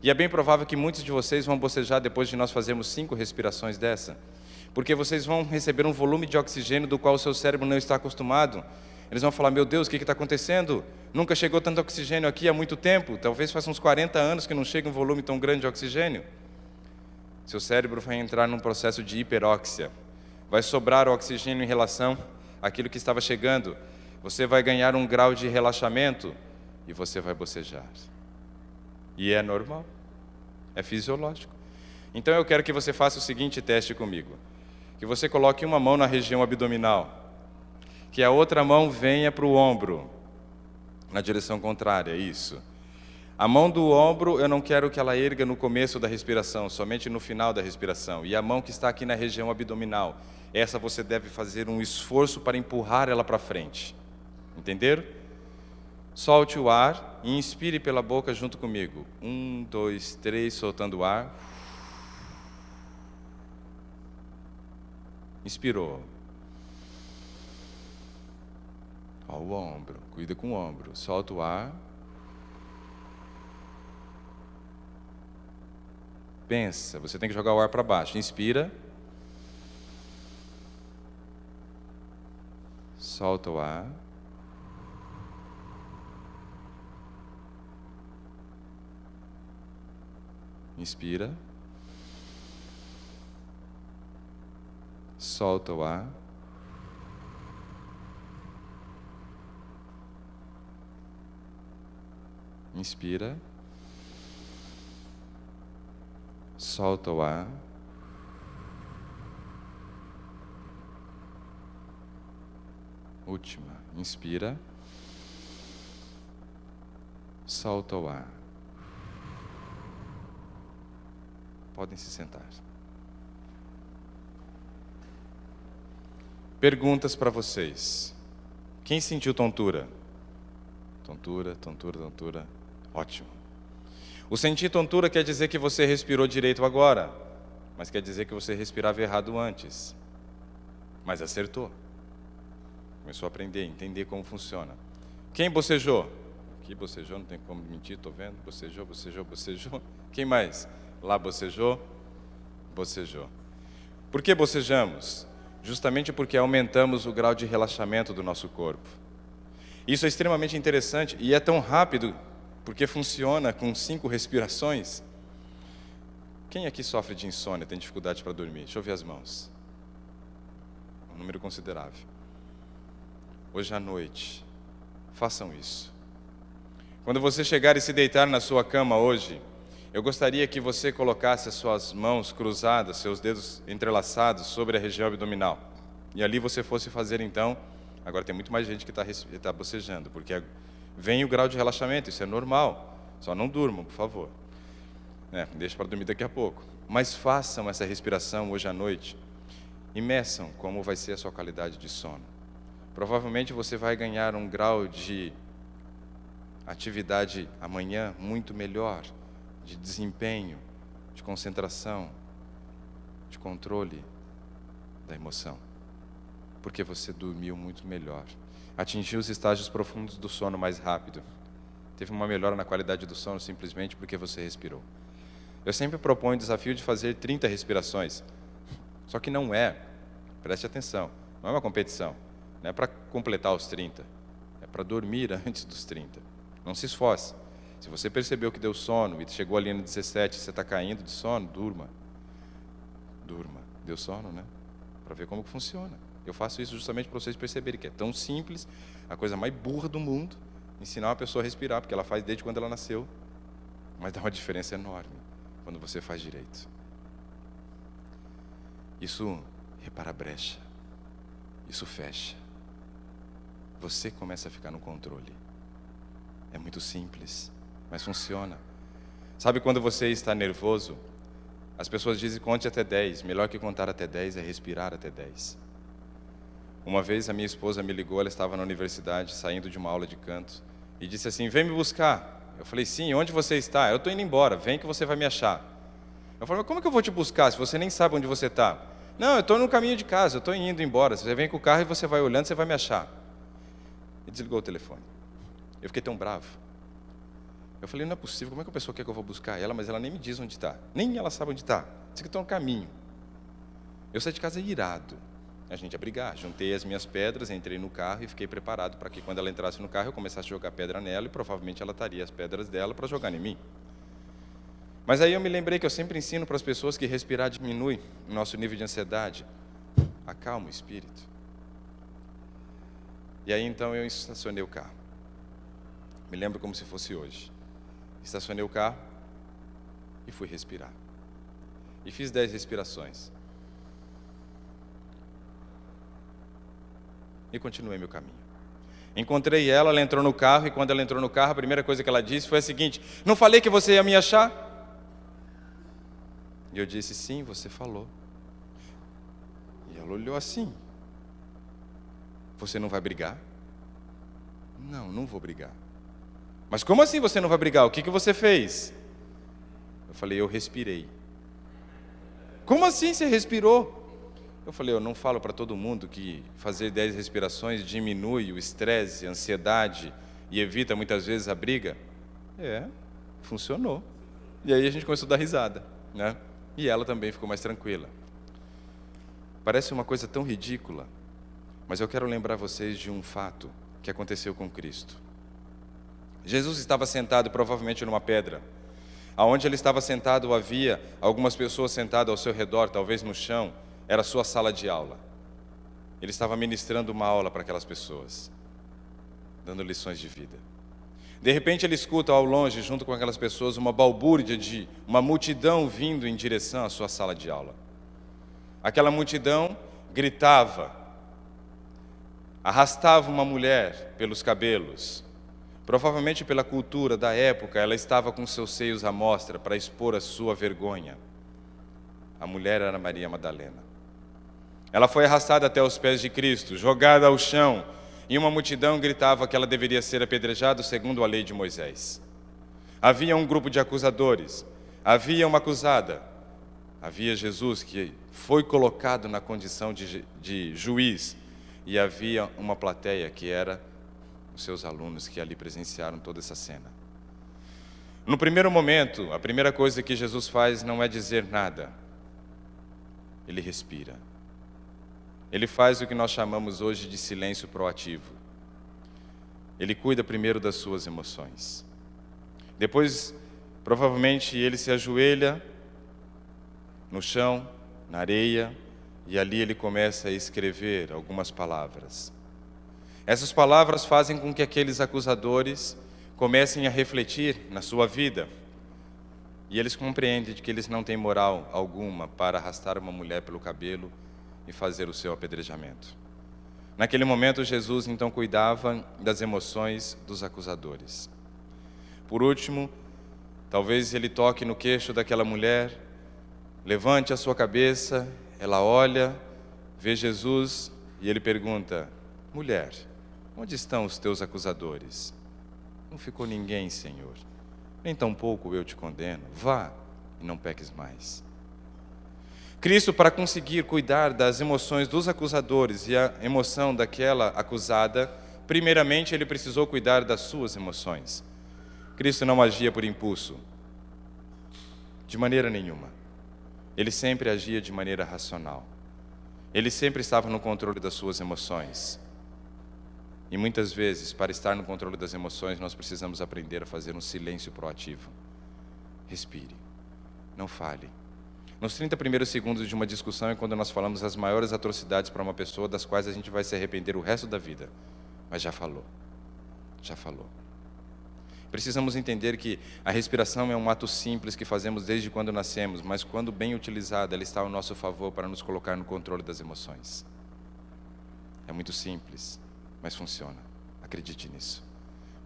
E é bem provável que muitos de vocês vão bocejar depois de nós fazermos 5 respirações dessa. Porque vocês vão receber um volume de oxigênio do qual o seu cérebro não está acostumado. Eles vão falar: meu Deus, o que está acontecendo? Nunca chegou tanto oxigênio aqui há muito tempo. Talvez faça uns 40 anos que não chega um volume tão grande de oxigênio. Seu cérebro vai entrar num processo de hiperóxia. Vai sobrar o oxigênio em relação àquilo que estava chegando. Você vai ganhar um grau de relaxamento e você vai bocejar. E é normal. É fisiológico. Então eu quero que você faça o seguinte teste comigo. Que você coloque uma mão na região abdominal. Que a outra mão venha para o ombro, na direção contrária, isso. A mão do ombro, eu não quero que ela erga no começo da respiração, somente no final da respiração. E a mão que está aqui na região abdominal, essa você deve fazer um esforço para empurrar ela para frente. Entenderam? Solte o ar e inspire pela boca junto comigo. 1, 2, 3, soltando o ar. Inspirou. Ó, o ombro, cuida com o ombro. Solta o ar. Pensa, você tem que jogar o ar para baixo. Inspira. Solta o ar. Inspira. Solta o ar. Inspira. Solta o ar. Última. Inspira. Solta o ar. Podem se sentar. Perguntas para vocês. Quem sentiu tontura? Tontura, tontura, tontura. Ótimo. O sentir tontura quer dizer que você respirou direito agora, mas quer dizer que você respirava errado antes. Mas acertou. Começou a aprender, entender como funciona. Quem bocejou? Aqui bocejou, não tem como mentir, estou vendo. Bocejou, bocejou, bocejou. Quem mais? Lá bocejou, bocejou. Por que bocejamos? Justamente porque aumentamos o grau de relaxamento do nosso corpo. Isso é extremamente interessante e é tão rápido, porque funciona com 5 respirações. Quem aqui sofre de insônia, tem dificuldade para dormir? Deixa eu ver as mãos. Um número considerável. Hoje à noite, façam isso. Quando você chegar e se deitar na sua cama hoje, eu gostaria que você colocasse as suas mãos cruzadas, seus dedos entrelaçados sobre a região abdominal. E ali você fosse fazer então, agora tem muito mais gente que está bocejando, porque vem o grau de relaxamento, isso é normal. Só não durmam, por favor. Deixa para dormir daqui a pouco. Mas façam essa respiração hoje à noite e meçam como vai ser a sua qualidade de sono. Provavelmente você vai ganhar um grau de atividade amanhã muito melhor, de desempenho, de concentração, de controle da emoção, porque você dormiu muito melhor, atingiu os estágios profundos do sono mais rápido. teve uma melhora na qualidade do sono simplesmente porque você respirou. Eu sempre proponho o desafio de fazer 30 respirações. Só que não é, preste atenção, não é uma competição. Não é para completar os 30. É para dormir antes dos 30. Não se esforce. Se você percebeu que deu sono e chegou ali no 17 e você está caindo de sono, durma. Durma. Deu sono, né? Para ver como que funciona. Eu faço isso justamente para vocês perceberem que é tão simples, a coisa mais burra do mundo, ensinar uma pessoa a respirar, porque ela faz desde quando ela nasceu. Mas dá uma diferença enorme quando você faz direito. Isso repara a brecha. Isso fecha. Você começa a ficar no controle. É muito simples, mas funciona. Sabe quando você está nervoso? As pessoas dizem conte até 10. Melhor que contar até 10 é respirar até 10. Uma vez a minha esposa me ligou, ela estava na universidade, saindo de uma aula de canto, e disse assim, vem me buscar. Eu falei, sim, onde você está? Eu estou indo embora, vem que você vai me achar. Eu falei, mas como que eu vou te buscar se você nem sabe onde você está? Não, eu estou no caminho de casa, eu estou indo embora. Você vem com o carro e você vai olhando, você vai me achar. E desligou o telefone. Eu fiquei tão bravo. Eu falei, não é possível, como é que a pessoa quer que eu vou buscar ela, mas ela nem me diz onde está. Nem ela sabe onde está. Diz que estou no caminho. Eu saí de casa irado. A gente ia brigar. Juntei as minhas pedras, entrei no carro e fiquei preparado para que quando ela entrasse no carro eu começasse a jogar pedra nela e provavelmente ela estaria as pedras dela para jogar em mim. Mas aí eu me lembrei que eu sempre ensino para as pessoas que respirar diminui o nosso nível de ansiedade. Acalma o espírito. E aí então eu estacionei o carro. Me lembro como se fosse hoje. Estacionei o carro e fui respirar. E fiz 10 respirações. E continuei meu caminho. Encontrei ela, ela entrou no carro, e quando ela entrou no carro, a primeira coisa que ela disse foi a seguinte, não falei que você ia me achar? E eu disse, sim, você falou. E ela olhou assim. Você não vai brigar? Não, não vou brigar. Mas como assim você não vai brigar? O que você fez? Eu falei, eu respirei. Como assim você respirou? Eu falei, eu não falo para todo mundo que fazer 10 respirações diminui o estresse, a ansiedade e evita muitas vezes a briga? Funcionou. E aí a gente começou a dar risada, né? E ela também ficou mais tranquila. Parece uma coisa tão ridícula, mas eu quero lembrar vocês de um fato que aconteceu com Cristo. Jesus estava sentado provavelmente numa pedra. Aonde ele estava sentado havia algumas pessoas sentadas ao seu redor, talvez no chão. Era a sua sala de aula. Ele estava ministrando uma aula para aquelas pessoas, dando lições de vida. De repente ele escuta ao longe, junto com aquelas pessoas, uma balbúrdia de uma multidão vindo em direção à sua sala de aula. Aquela multidão gritava, arrastava uma mulher pelos cabelos. Provavelmente pela cultura da época, ela estava com seus seios à mostra para expor a sua vergonha. A mulher era Maria Madalena. Ela foi arrastada até os pés de Cristo, jogada ao chão, e uma multidão gritava que ela deveria ser apedrejada segundo a lei de Moisés. Havia um grupo de acusadores, havia uma acusada, havia Jesus que foi colocado na condição de juiz, e havia uma plateia que era os seus alunos que ali presenciaram toda essa cena. No primeiro momento, a primeira coisa que Jesus faz não é dizer nada. Ele respira. Ele faz o que nós chamamos hoje de silêncio proativo. Ele cuida primeiro das suas emoções. Depois, provavelmente, ele se ajoelha no chão, na areia, e ali ele começa a escrever algumas palavras. Essas palavras fazem com que aqueles acusadores comecem a refletir na sua vida. E eles compreendem que eles não têm moral alguma para arrastar uma mulher pelo cabelo e fazer o seu apedrejamento. Naquele momento, Jesus então cuidava das emoções dos acusadores. Por último, talvez ele toque no queixo daquela mulher, levante a sua cabeça, ela olha, vê Jesus e ele pergunta, mulher, onde estão os teus acusadores? Não ficou ninguém, Senhor. Nem tampouco eu te condeno. Vá e não peques mais. Cristo, para conseguir cuidar das emoções dos acusadores e a emoção daquela acusada, primeiramente ele precisou cuidar das suas emoções. Cristo não agia por impulso, de maneira nenhuma. Ele sempre agia de maneira racional. Ele sempre estava no controle das suas emoções. E muitas vezes, para estar no controle das emoções, nós precisamos aprender a fazer um silêncio proativo. Respire, não fale. Nos 30 primeiros segundos de uma discussão é quando nós falamos as maiores atrocidades para uma pessoa, das quais a gente vai se arrepender o resto da vida. Mas já falou. Já falou. Precisamos entender que a respiração é um ato simples que fazemos desde quando nascemos, mas quando bem utilizada, ela está ao nosso favor para nos colocar no controle das emoções. É muito simples, mas funciona. Acredite nisso.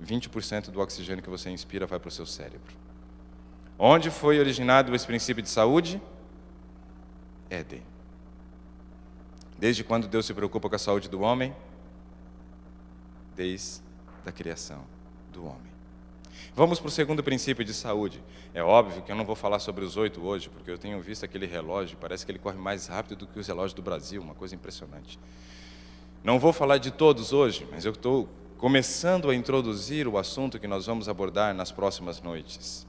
20% do oxigênio que você inspira vai para o seu cérebro. Onde foi originado esse princípio de saúde? Éden. Desde quando Deus se preocupa com a saúde do homem? Desde a criação do homem. Vamos para o segundo princípio de saúde. É óbvio que eu não vou falar sobre os 8 hoje, porque eu tenho visto aquele relógio, parece que ele corre mais rápido do que os relógios do Brasil, uma coisa impressionante. Não vou falar de todos hoje, mas eu estou começando a introduzir o assunto que nós vamos abordar nas próximas noites.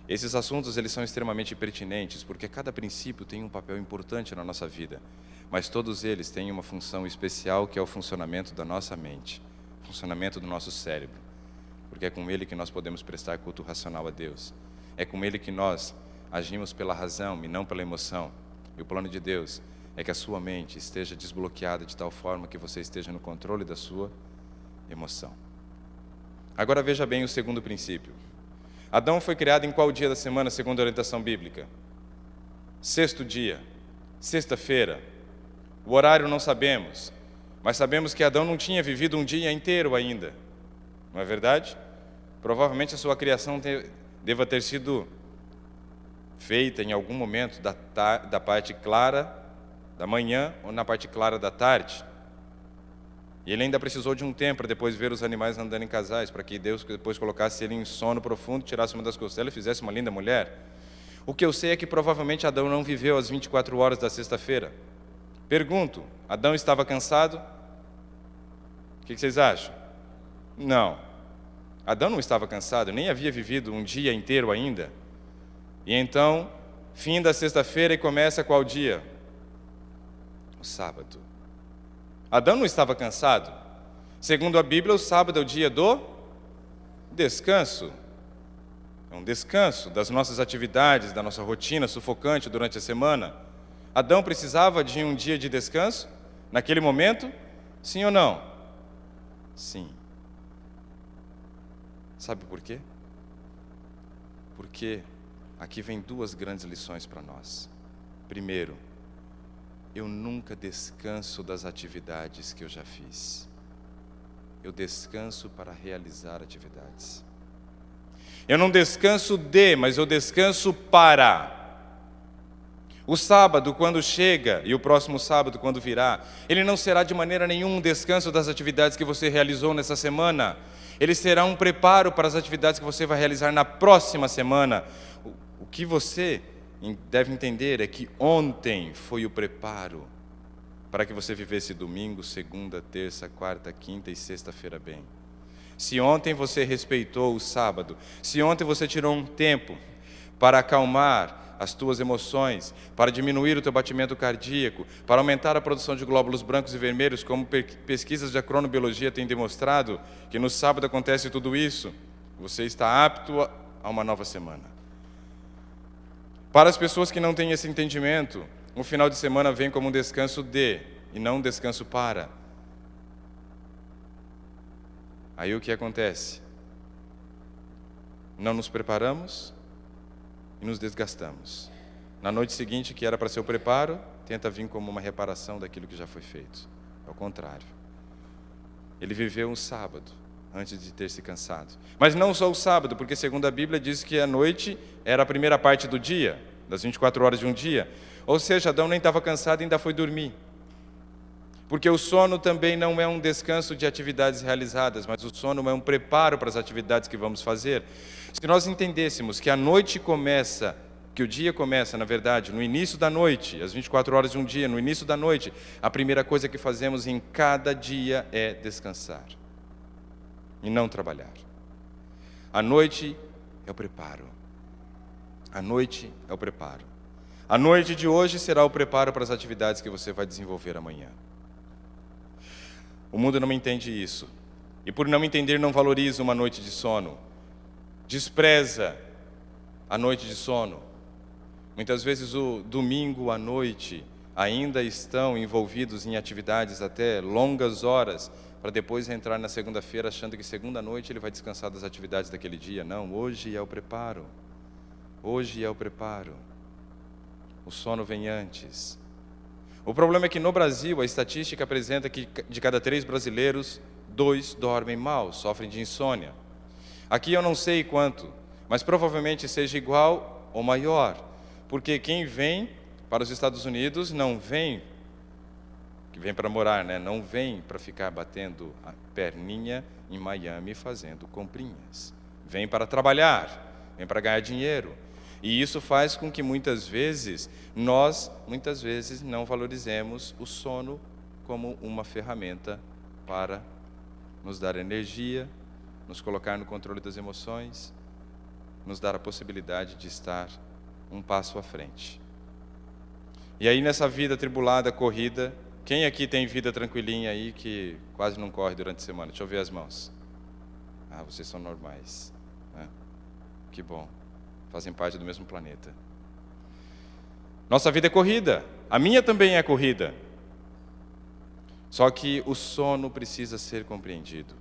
Esses assuntos, eles são extremamente pertinentes, porque cada princípio tem um papel importante na nossa vida, mas todos eles têm uma função especial, que é o funcionamento da nossa mente, o funcionamento do nosso cérebro, porque é com ele que nós podemos prestar culto racional a Deus. É com ele que nós agimos pela razão e não pela emoção. E o plano de Deus é que a sua mente esteja desbloqueada de tal forma que você esteja no controle da sua emoção. Agora veja bem o segundo princípio. Adão foi criado em qual dia da semana, segundo a orientação bíblica? 6º dia, sexta-feira. O horário não sabemos, mas sabemos que Adão não tinha vivido um dia inteiro ainda. Não é verdade? Provavelmente a sua criação deva ter sido feita em algum momento da parte clara da manhã ou na parte clara da tarde. E ele ainda precisou de um tempo para depois ver os animais andando em casais, para que Deus depois colocasse ele em sono profundo, tirasse uma das costelas e fizesse uma linda mulher. O que eu sei é que provavelmente Adão não viveu as 24 horas da sexta-feira. Pergunto, Adão estava cansado? O que vocês acham? Não. Adão não estava cansado, nem havia vivido um dia inteiro ainda. E então, fim da sexta-feira e começa qual dia? O sábado. Adão não estava cansado. Segundo a Bíblia, o sábado é o dia do descanso. É um descanso das nossas atividades, da nossa rotina sufocante durante a semana. Adão precisava de um dia de descanso? Naquele momento? Sim ou não? Sim. Sabe por quê? Porque aqui vem 2 grandes lições para nós. Primeiro, eu nunca descanso das atividades que eu já fiz. Eu descanso para realizar atividades. Eu não descanso mas eu descanso para. O sábado, quando chega, e o próximo sábado, quando virá, ele não será de maneira nenhuma um descanso das atividades que você realizou nessa semana. Ele será um preparo para as atividades que você vai realizar na próxima semana. O que você deve entender é que ontem foi o preparo para que você vivesse domingo, segunda, terça, quarta, quinta e sexta-feira bem. Se ontem você respeitou o sábado, se ontem você tirou um tempo para acalmar as tuas emoções, para diminuir o teu batimento cardíaco, para aumentar a produção de glóbulos brancos e vermelhos, como pesquisas de cronobiologia têm demonstrado, que no sábado acontece tudo isso, você está apto a uma nova semana. Para as pessoas que não têm esse entendimento, o final de semana vem como um descanso e não um descanso para. Aí o que acontece? Não nos preparamos e nos desgastamos. Na noite seguinte, que era para ser o preparo, tenta vir como uma reparação daquilo que já foi feito. É o contrário. Ele viveu um sábado antes de ter se cansado. Mas não só o sábado, porque segundo a Bíblia diz que a noite era a primeira parte do dia, das 24 horas de um dia. Ou seja, Adão nem estava cansado e ainda foi dormir. Porque o sono também não é um descanso de atividades realizadas, mas o sono é um preparo para as atividades que vamos fazer. Se nós entendêssemos que a noite começa, que o dia começa, na verdade, no início da noite, às 24 horas de um dia, no início da noite, a primeira coisa que fazemos em cada dia é descansar e não trabalhar. A noite é o preparo. A noite é o preparo. A noite de hoje será o preparo para as atividades que você vai desenvolver amanhã. O mundo não entende isso. E por não entender, não valoriza uma noite de sono. Despreza a noite de sono. Muitas vezes o domingo à noite ainda estão envolvidos em atividades até longas horas, para depois entrar na segunda-feira achando que segunda noite ele vai descansar das atividades daquele dia. Não, hoje é o preparo. Hoje é o preparo. O sono vem antes. O problema é que no Brasil a estatística apresenta que de cada 3 brasileiros, 2 dormem mal, sofrem de insônia. Aqui eu não sei quanto, mas provavelmente seja igual ou maior, porque quem vem para os Estados Unidos não vem, que vem para morar, né? Não vem para ficar batendo a perninha em Miami fazendo comprinhas. Vem para trabalhar, vem para ganhar dinheiro. E isso faz com que muitas vezes não valorizemos o sono como uma ferramenta para nos dar energia, nos colocar no controle das emoções, nos dar a possibilidade de estar um passo à frente. E aí nessa vida tribulada, corrida, quem aqui tem vida tranquilinha aí que quase não corre durante a semana? Deixa eu ver as mãos. Ah, vocês são normais, né? Que bom. Fazem parte do mesmo planeta. Nossa vida é corrida. A minha também é corrida. Só que o sono precisa ser compreendido.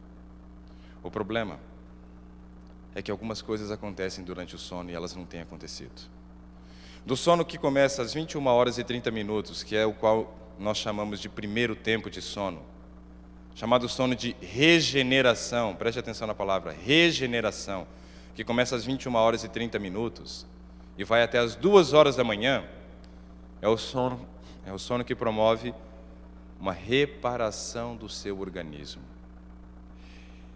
O problema é que algumas coisas acontecem durante o sono e elas não têm acontecido. Do sono que começa às 21 horas e 30 minutos, que é o qual nós chamamos de primeiro tempo de sono, chamado sono de regeneração, preste atenção na palavra, regeneração, que começa às 21 horas e 30 minutos e vai até às 2 horas da manhã, é o sono que promove uma reparação do seu organismo.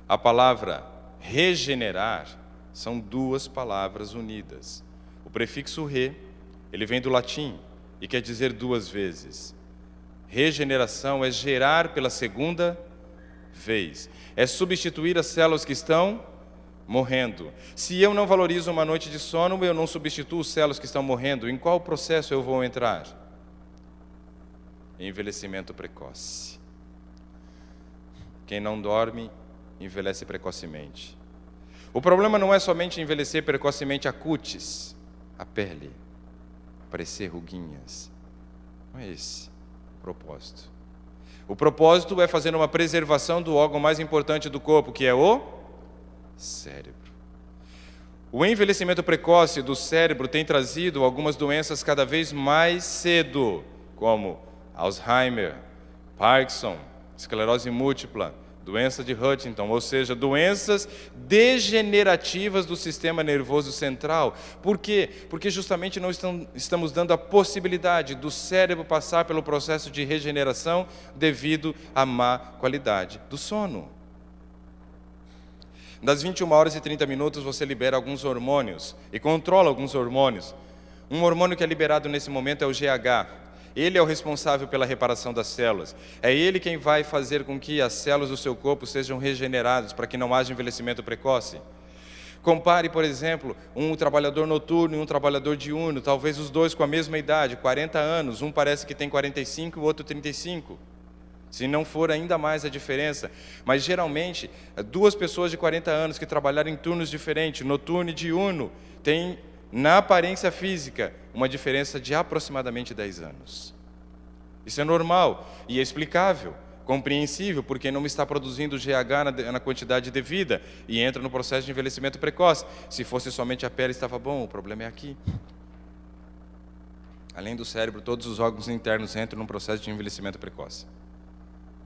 A palavra regenerar são 2 palavras unidas. O prefixo re, ele vem do latim e quer dizer 2 vezes. Regeneração é gerar pela segunda vez, é substituir as células que estão morrendo. Se eu não valorizo uma noite de sono, eu não substituo as células que estão morrendo, em qual processo eu vou entrar? Envelhecimento precoce. Quem não dorme, envelhece precocemente. O problema não é somente envelhecer precocemente a cutis, a pele, aparecer ruguinhas. Não é esse o propósito. O propósito é fazer uma preservação do órgão mais importante do corpo, que é o cérebro. O envelhecimento precoce do cérebro tem trazido algumas doenças cada vez mais cedo, como Alzheimer, Parkinson, esclerose múltipla, doença de Huntington, ou seja, doenças degenerativas do sistema nervoso central. Por quê? Porque justamente não estamos dando a possibilidade do cérebro passar pelo processo de regeneração devido à má qualidade do sono. Das 21 horas e 30 minutos você libera alguns hormônios e controla alguns hormônios. Um hormônio que é liberado nesse momento é o GH. Ele é o responsável pela reparação das células. É ele quem vai fazer com que as células do seu corpo sejam regeneradas para que não haja envelhecimento precoce. Compare, por exemplo, um trabalhador noturno e um trabalhador diurno, talvez os dois com a mesma idade, 40 anos, um parece que tem 45 e o outro 35. Se não for ainda mais a diferença. Mas geralmente, 2 pessoas de 40 anos que trabalharam em turnos diferentes, noturno e diurno, têm, na aparência física, uma diferença de aproximadamente 10 anos. Isso é normal e é explicável, compreensível, porque não está produzindo GH na quantidade devida e entra no processo de envelhecimento precoce. Se fosse somente a pele, estava bom, o problema é aqui. Além do cérebro, todos os órgãos internos entram num processo de envelhecimento precoce.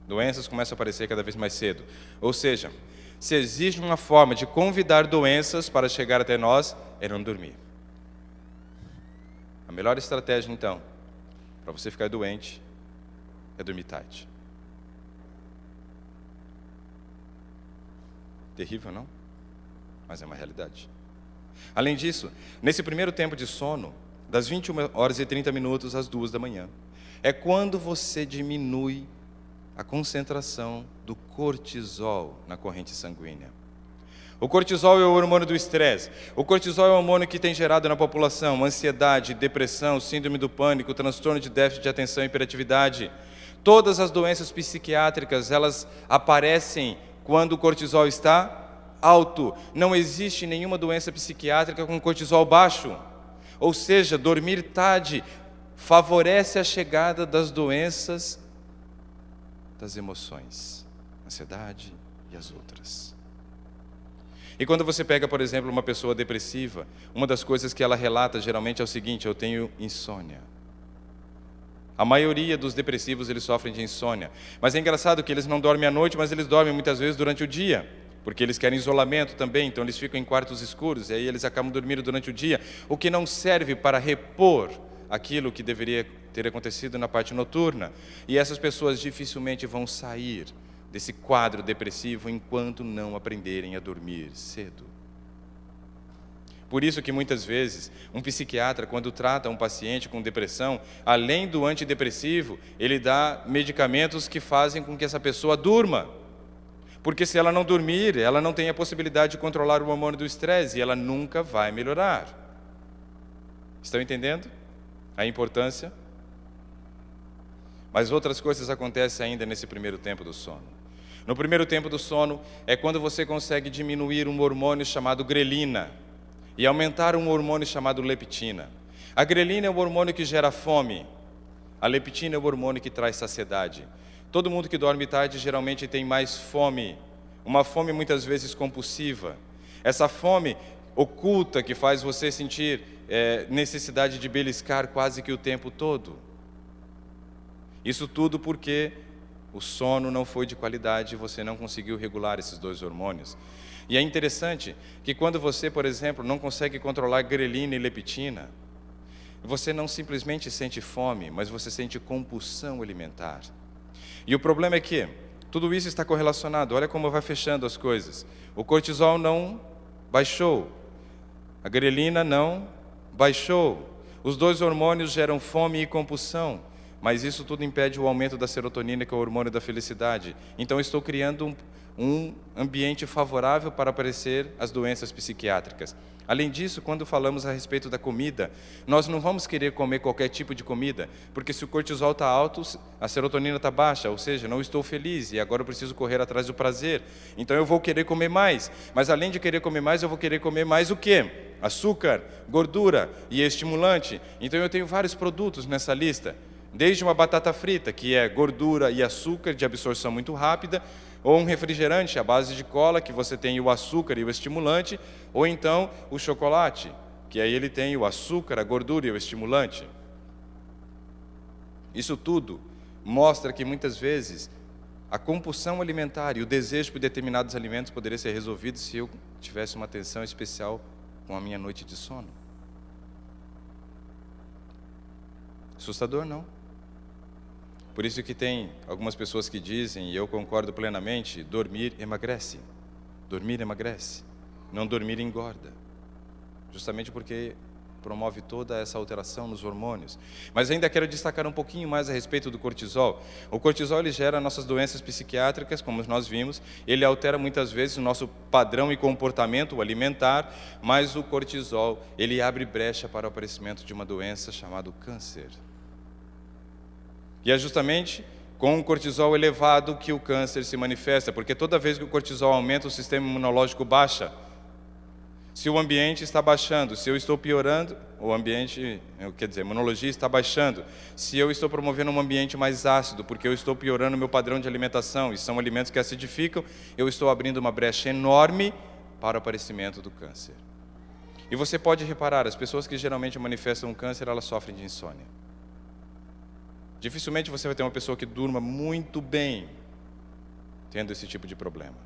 Doenças começam a aparecer cada vez mais cedo. Ou seja, se existe uma forma de convidar doenças para chegar até nós, é não dormir. A melhor estratégia, então, para você ficar doente, é dormir tarde. Terrível, não? Mas é uma realidade. Além disso, nesse primeiro tempo de sono, das 21 horas e 30 minutos às 2 da manhã, é quando você diminui a concentração do cortisol na corrente sanguínea. O cortisol é o hormônio do estresse. O cortisol é o hormônio que tem gerado na população ansiedade, depressão, síndrome do pânico, transtorno de déficit de atenção e hiperatividade. Todas as doenças psiquiátricas, elas aparecem quando o cortisol está alto. Não existe nenhuma doença psiquiátrica com cortisol baixo. Ou seja, dormir tarde favorece a chegada das doenças das emoções, ansiedade e as outras. E quando você pega, por exemplo, uma pessoa depressiva, uma das coisas que ela relata geralmente é o seguinte: eu tenho insônia. A maioria dos depressivos, eles sofrem de insônia. Mas é engraçado que eles não dormem à noite, mas eles dormem muitas vezes durante o dia, porque eles querem isolamento também, então eles ficam em quartos escuros, e aí eles acabam dormindo durante o dia, o que não serve para repor aquilo que deveria ter acontecido na parte noturna. E essas pessoas dificilmente vão sair desse quadro depressivo enquanto não aprenderem a dormir cedo. Por isso que muitas vezes um psiquiatra, quando trata um paciente com depressão, além do antidepressivo, ele dá medicamentos que fazem com que essa pessoa durma. Porque se ela não dormir, ela não tem a possibilidade de controlar o hormônio do estresse e ela nunca vai melhorar. Estão entendendo a importância? Mas outras coisas acontecem ainda nesse primeiro tempo do sono. No primeiro tempo do sono é quando você consegue diminuir um hormônio chamado grelina e aumentar um hormônio chamado leptina. A grelina é o hormônio que gera fome. A leptina é o hormônio que traz saciedade. Todo mundo que dorme tarde geralmente tem mais fome, uma fome muitas vezes compulsiva. Essa fome oculta que faz você sentir necessidade de beliscar quase que o tempo todo. Isso tudo porque o sono não foi de qualidade e você não conseguiu regular esses dois hormônios. E é interessante que quando você, por exemplo, não consegue controlar grelina e leptina, você não simplesmente sente fome, mas você sente compulsão alimentar. E o problema é que tudo isso está correlacionado. Olha como vai fechando as coisas. O cortisol não baixou, a grelina não baixou. Os dois hormônios geram fome e compulsão, mas isso tudo impede o aumento da serotonina, que é o hormônio da felicidade. Então estou criando um ambiente favorável para aparecer as doenças psiquiátricas. Além disso, quando falamos a respeito da comida, nós não vamos querer comer qualquer tipo de comida, porque se o cortisol está alto, a serotonina está baixa, ou seja, não estou feliz e agora eu preciso correr atrás do prazer. Então eu vou querer comer mais, mas além de querer comer mais, eu vou querer comer mais o quê? Açúcar, gordura e estimulante. Então eu tenho vários produtos nessa lista, desde uma batata frita, que é gordura e açúcar de absorção muito rápida, ou um refrigerante à base de cola, que você tem o açúcar e o estimulante, ou então o chocolate, que aí ele tem o açúcar, a gordura e o estimulante. Isso tudo mostra que muitas vezes a compulsão alimentar e o desejo por determinados alimentos poderia ser resolvido se eu tivesse uma atenção especial com a minha noite de sono. Assustador, não? Por isso que tem algumas pessoas que dizem, e eu concordo plenamente, dormir emagrece. Dormir emagrece. Não dormir engorda. Justamente porque promove toda essa alteração nos hormônios. Mas ainda quero destacar um pouquinho mais a respeito do cortisol. O cortisol ele gera nossas doenças psiquiátricas, como nós vimos. Ele altera muitas vezes o nosso padrão e comportamento alimentar, mas o cortisol ele abre brecha para o aparecimento de uma doença chamada câncer. E é justamente com o cortisol elevado que o câncer se manifesta, porque toda vez que o cortisol aumenta, o sistema imunológico baixa. Se o ambiente está baixando, se eu estou piorando, o ambiente, a imunologia está baixando. Se eu estou promovendo um ambiente mais ácido, porque eu estou piorando o meu padrão de alimentação, e são alimentos que acidificam, eu estou abrindo uma brecha enorme para o aparecimento do câncer. E você pode reparar, as pessoas que geralmente manifestam um câncer, elas sofrem de insônia. Dificilmente você vai ter uma pessoa que durma muito bem tendo esse tipo de problema.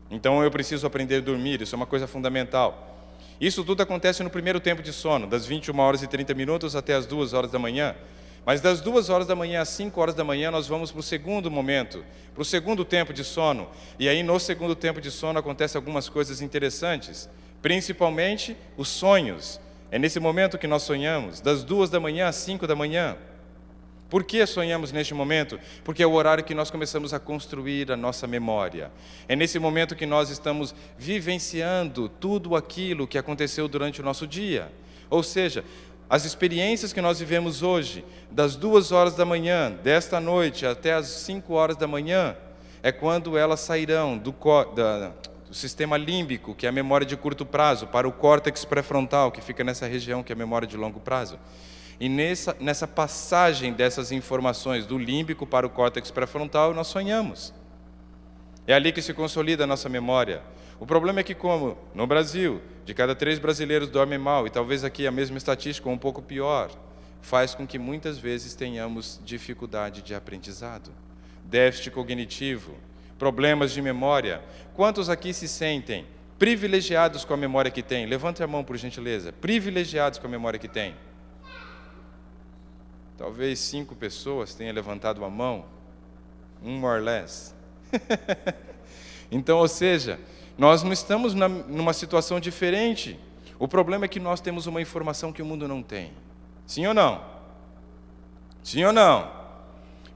Então eu preciso aprender a dormir, isso é uma coisa fundamental. Isso tudo acontece no primeiro tempo de sono, das 21 horas e 30 minutos até as 2 horas da manhã. Mas das 2 horas da manhã às 5 horas da manhã nós vamos para o segundo momento, para o segundo tempo de sono. E aí no segundo tempo de sono acontecem algumas coisas interessantes, principalmente os sonhos. É nesse momento que nós sonhamos, das 2 da manhã às 5 da manhã. Por que sonhamos neste momento? Porque é o horário que nós começamos a construir a nossa memória. É nesse momento que nós estamos vivenciando tudo aquilo que aconteceu durante o nosso dia. Ou seja, as experiências que nós vivemos hoje, das 2 horas da manhã, desta noite até as 5 horas da manhã, é quando elas sairão do sistema límbico, que é a memória de curto prazo, para o córtex pré-frontal, que fica nessa região, que é a memória de longo prazo. E nessa passagem dessas informações do límbico para o córtex pré-frontal, nós sonhamos. É ali que se consolida a nossa memória. O problema é que, como no Brasil, de cada 3 brasileiros dormem mal, e talvez aqui a mesma estatística, ou um pouco pior, faz com que muitas vezes tenhamos dificuldade de aprendizado, déficit cognitivo, problemas de memória. Quantos aqui se sentem privilegiados com a memória que têm? Levante a mão, por gentileza. Privilegiados com a memória que têm. Talvez 5 pessoas tenham levantado a mão, more or less. Então, ou seja, nós não estamos numa situação diferente. O problema é que nós temos uma informação que o mundo não tem. Sim ou não? Sim ou não?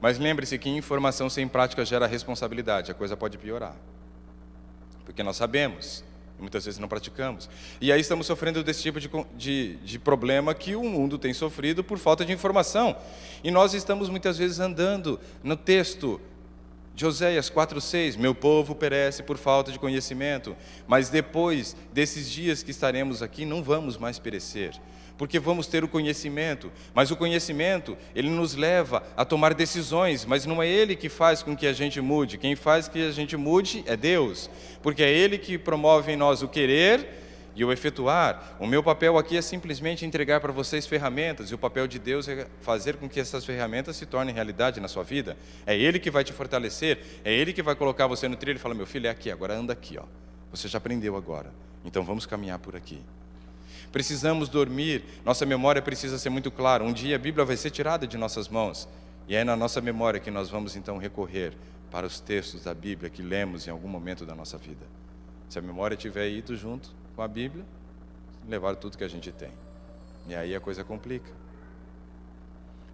Mas lembre-se que informação sem prática gera responsabilidade. A coisa pode piorar. Porque nós sabemos, e muitas vezes não praticamos. E aí estamos sofrendo desse tipo de problema que o mundo tem sofrido por falta de informação. E nós estamos muitas vezes andando no texto de Oséias 4:6, meu povo perece por falta de conhecimento, mas depois desses dias que estaremos aqui, não vamos mais perecer, porque vamos ter o conhecimento, mas o conhecimento, ele nos leva a tomar decisões, mas não é ele que faz com que a gente mude, quem faz que a gente mude é Deus, porque é ele que promove em nós o querer e o efetuar. O meu papel aqui é simplesmente entregar para vocês ferramentas, e o papel de Deus é fazer com que essas ferramentas se tornem realidade na sua vida. É Ele que vai te fortalecer, é Ele que vai colocar você no trilho e falar, meu filho, é aqui, agora anda aqui, ó. Você já aprendeu agora, então vamos caminhar por aqui. Precisamos dormir, nossa memória precisa ser muito clara. Um dia a Bíblia vai ser tirada de nossas mãos, e é na nossa memória que nós vamos então recorrer para os textos da Bíblia que lemos em algum momento da nossa vida. Se a memória tiver ido junto com a Bíblia, levar tudo que a gente tem. E aí a coisa complica.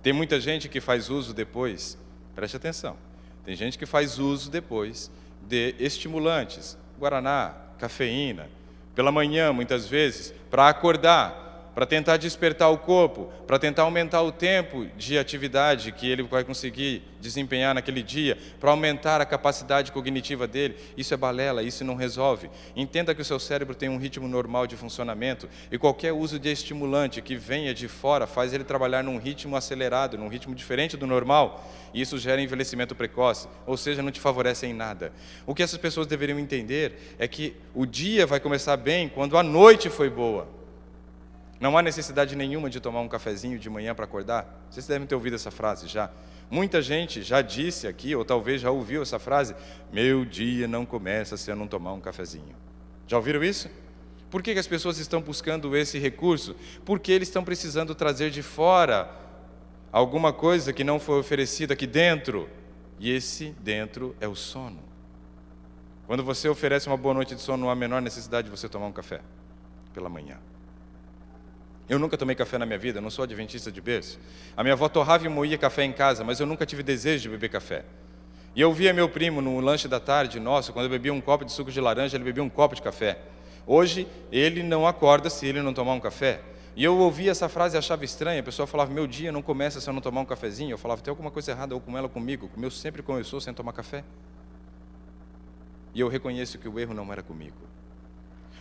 Tem muita gente que faz uso depois, preste atenção, tem gente que faz uso depois de estimulantes, guaraná, cafeína, pela manhã muitas vezes, para acordar, para tentar despertar o corpo, para tentar aumentar o tempo de atividade que ele vai conseguir desempenhar naquele dia, para aumentar a capacidade cognitiva dele. Isso é balela, isso não resolve. Entenda que o seu cérebro tem um ritmo normal de funcionamento, e qualquer uso de estimulante que venha de fora faz ele trabalhar num ritmo acelerado, num ritmo diferente do normal, e isso gera envelhecimento precoce, ou seja, não te favorece em nada. O que essas pessoas deveriam entender é que o dia vai começar bem quando a noite foi boa. Não há necessidade nenhuma de tomar um cafezinho de manhã para acordar. Vocês devem ter ouvido essa frase já. Muita gente já disse aqui, ou talvez já ouviu essa frase, meu dia não começa se eu não tomar um cafezinho. Já ouviram isso? Por que as pessoas estão buscando esse recurso? Porque eles estão precisando trazer de fora alguma coisa que não foi oferecida aqui dentro. E esse dentro é o sono. Quando você oferece uma boa noite de sono, não há a menor necessidade de você tomar um café pela manhã. Eu nunca tomei café na minha vida, eu não sou adventista de berço. A minha avó torrava e moía café em casa, mas eu nunca tive desejo de beber café. E eu via meu primo no lanche da tarde, nossa, quando eu bebia um copo de suco de laranja, ele bebia um copo de café. Hoje, ele não acorda se ele não tomar um café. E eu ouvia essa frase e achava estranha, a pessoa falava, meu dia não começa se eu não tomar um cafezinho. Eu falava, tem alguma coisa errada ou com ela ou comigo. O meu sempre começou sem tomar café. E eu reconheço que o erro não era comigo.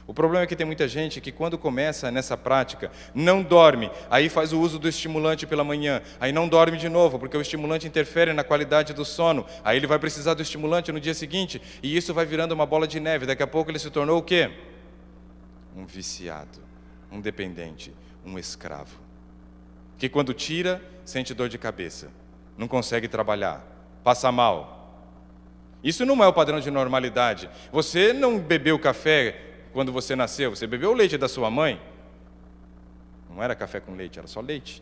O problema é que tem muita gente que quando começa nessa prática, não dorme, aí faz o uso do estimulante pela manhã, aí não dorme de novo, porque o estimulante interfere na qualidade do sono, aí ele vai precisar do estimulante no dia seguinte, e isso vai virando uma bola de neve, daqui a pouco ele se tornou o quê? Um viciado, um dependente, um escravo, que quando tira, sente dor de cabeça, não consegue trabalhar, passa mal. Isso não é o padrão de normalidade. Você não bebeu café quando você nasceu, você bebeu o leite da sua mãe. Não era café com leite, era só leite.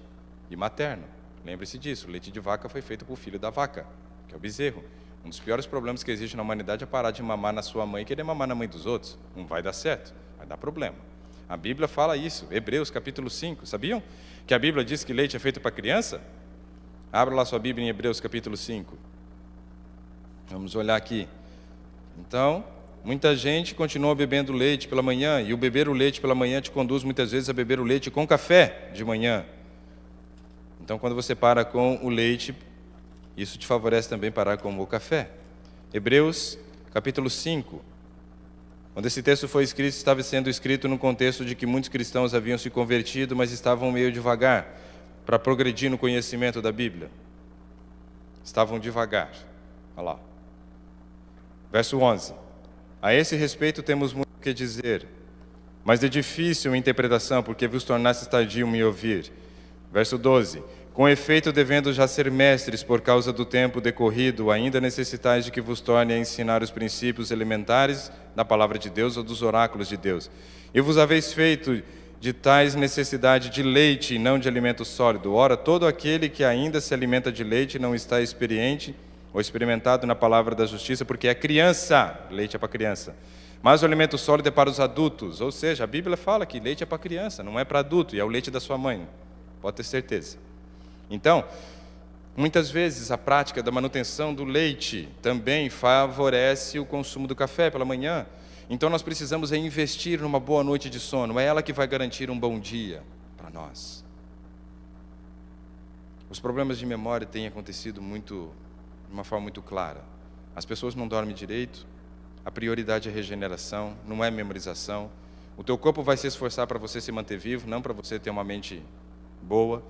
E materno. Lembre-se disso, o leite de vaca foi feito por filho da vaca, que é o bezerro. Um dos piores problemas que existe na humanidade é parar de mamar na sua mãe e querer mamar na mãe dos outros. Não vai dar certo, vai dar problema. A Bíblia fala isso, Hebreus capítulo 5, sabiam? Que a Bíblia diz que leite é feito para criança? Abra lá sua Bíblia em Hebreus capítulo 5. Vamos olhar aqui. Então, muita gente continua bebendo leite pela manhã, e o beber o leite pela manhã te conduz muitas vezes a beber o leite com café de manhã. Então, quando você para com o leite, isso te favorece também parar com o café. Hebreus capítulo 5. Quando esse texto foi escrito, estava sendo escrito no contexto de que muitos cristãos haviam se convertido, mas estavam meio devagar para progredir no conhecimento da Bíblia. Estavam devagar. Olha lá. Verso 11. A esse respeito temos muito o que dizer, mas de difícil interpretação, porque vos tornastes tardio em ouvir. Verso 12. Com efeito, devendo já ser mestres por causa do tempo decorrido, ainda necessitais de que vos torne a ensinar os princípios elementares da palavra de Deus ou dos oráculos de Deus. E vos haveis feito de tais necessidade de leite e não de alimento sólido. Ora, todo aquele que ainda se alimenta de leite não está experiente ou experimentado na palavra da justiça, porque é criança. Leite é para criança. Mas o alimento sólido é para os adultos. Ou seja, a Bíblia fala que leite é para criança, não é para adulto, e é o leite da sua mãe. Pode ter certeza. Então, muitas vezes a prática da manutenção do leite também favorece o consumo do café pela manhã. Então nós precisamos investir numa boa noite de sono. É ela que vai garantir um bom dia para nós. Os problemas de memória têm acontecido de uma forma muito clara. As pessoas não dormem direito, a prioridade é a regeneração, não é memorização. O teu corpo vai se esforçar para você se manter vivo, não para você ter uma mente boa.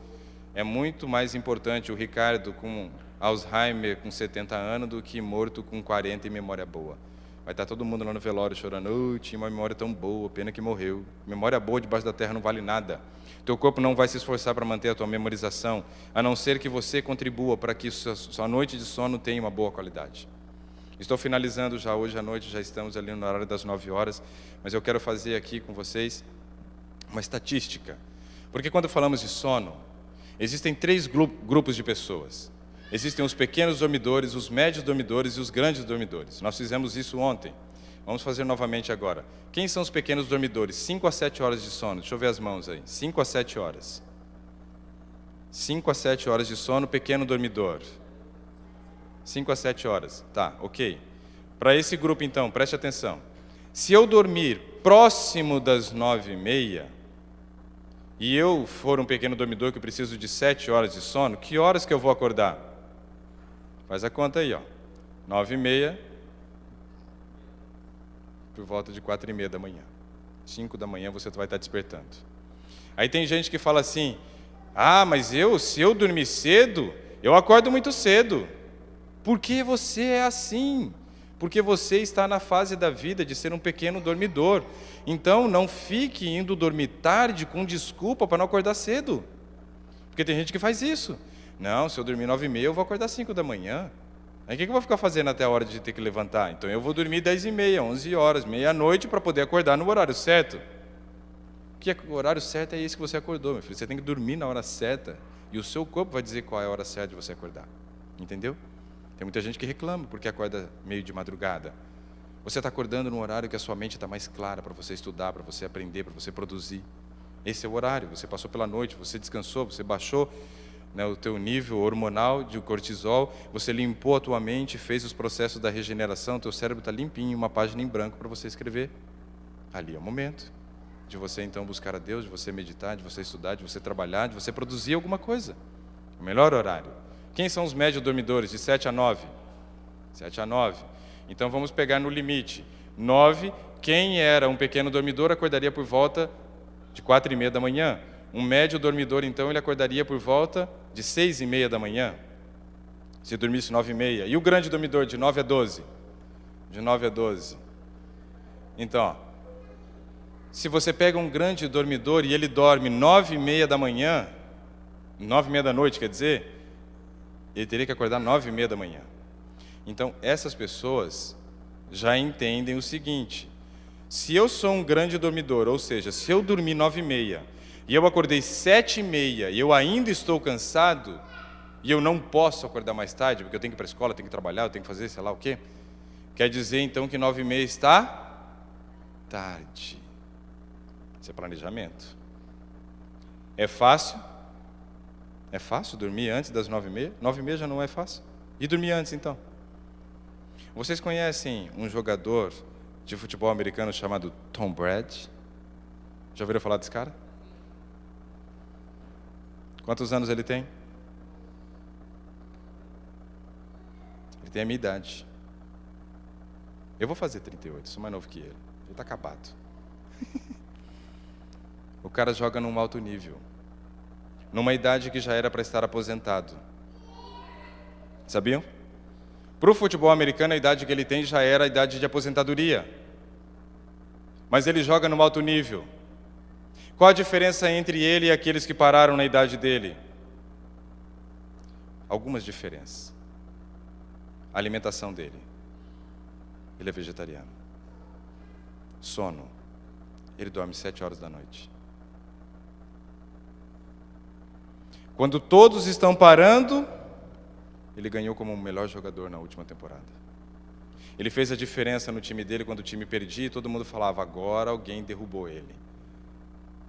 É muito mais importante o Ricardo com Alzheimer com 70 anos do que morto com 40 e memória boa. Vai estar todo mundo lá no velório chorando, tinha uma memória tão boa, pena que morreu. Memória boa debaixo da terra não vale nada. Teu corpo não vai se esforçar para manter a tua memorização, a não ser que você contribua para que sua noite de sono tenha uma boa qualidade. Estou finalizando já hoje à noite, já estamos ali no horário das 9 horas, mas eu quero fazer aqui com vocês uma estatística. Porque quando falamos de sono, existem 3 grupos de pessoas. Existem os pequenos dormidores, os médios dormidores e os grandes dormidores. Nós fizemos isso ontem. Vamos fazer novamente agora. Quem são os pequenos dormidores? 5 a 7 horas de sono. Deixa eu ver as mãos aí. 5 a 7 horas. 5 a 7 horas de sono, pequeno dormidor. 5 a 7 horas. Tá, ok. Para esse grupo, então, preste atenção. Se eu dormir próximo das 9h30, e eu for um pequeno dormidor que preciso de 7 horas de sono, que horas que eu vou acordar? Faz a conta aí, ó. 9h30, por volta de 4h30 da manhã. 5 da manhã você vai estar despertando. Aí tem gente que fala assim, mas se eu dormir cedo, eu acordo muito cedo. Por que você é assim? Porque você está na fase da vida de ser um pequeno dormidor. Então, não fique indo dormir tarde com desculpa para não acordar cedo. Porque tem gente que faz isso. Não, se eu dormir 9h30, eu vou acordar 5 da manhã. Aí o que eu vou ficar fazendo até a hora de ter que levantar? Então, eu vou dormir 10h30, 11 horas, meia-noite, para poder acordar no horário certo. O horário certo é esse que você acordou, meu filho. Você tem que dormir na hora certa. E o seu corpo vai dizer qual é a hora certa de você acordar. Entendeu? Tem muita gente que reclama porque acorda meio de madrugada. Você está acordando no horário que a sua mente está mais clara para você estudar, para você aprender, para você produzir. Esse é o horário. Você passou pela noite, você descansou, você baixou, né, o teu nível hormonal de cortisol, você limpou a tua mente, fez os processos da regeneração, teu cérebro está limpinho, uma página em branco para você escrever. Ali é o momento de você então buscar a Deus, de você meditar, de você estudar, de você trabalhar, de você produzir alguma coisa. O melhor horário. Quem são os médios dormidores? De 7 a 9. 7 a 9. Então vamos pegar no limite. 9, quem era um pequeno dormidor acordaria por volta de 4h30 da manhã. Um médio dormidor, então, ele acordaria por volta de 6h30 da manhã. Se dormisse 9h30. E o grande dormidor, de 9 a 12? De 9 a 12. Então, se você pega um grande dormidor e ele dorme 9h30 da manhã, 9h30 da noite, quer dizer, ele teria que acordar 9h30 da manhã. Então, essas pessoas já entendem o seguinte: se eu sou um grande dormidor, ou seja, se eu dormi 9h30 e eu acordei 7h30 e eu ainda estou cansado, e eu não posso acordar mais tarde, porque eu tenho que ir para a escola, eu tenho que trabalhar, eu tenho que fazer sei lá o quê, quer dizer então que 9h30 está tarde. Isso é planejamento. É fácil? É fácil dormir antes das 9h30? 9h30 já não é fácil? E dormir antes, então? Vocês conhecem um jogador de futebol americano chamado Tom Brady? Já ouviram falar desse cara? Quantos anos ele tem? Ele tem a minha idade. Eu vou fazer 38, sou mais novo que ele. Ele está acabado. O cara joga num alto nível, numa idade que já era para estar aposentado. Sabiam? Para o futebol americano, a idade que ele tem já era a idade de aposentadoria. Mas ele joga no alto nível. Qual a diferença entre ele e aqueles que pararam na idade dele? Algumas diferenças. A alimentação dele. Ele é vegetariano. Sono. Ele dorme 7 horas da noite. Quando todos estão parando, ele ganhou como o melhor jogador na última temporada. Ele fez a diferença no time dele quando o time perdia e todo mundo falava, agora alguém derrubou ele.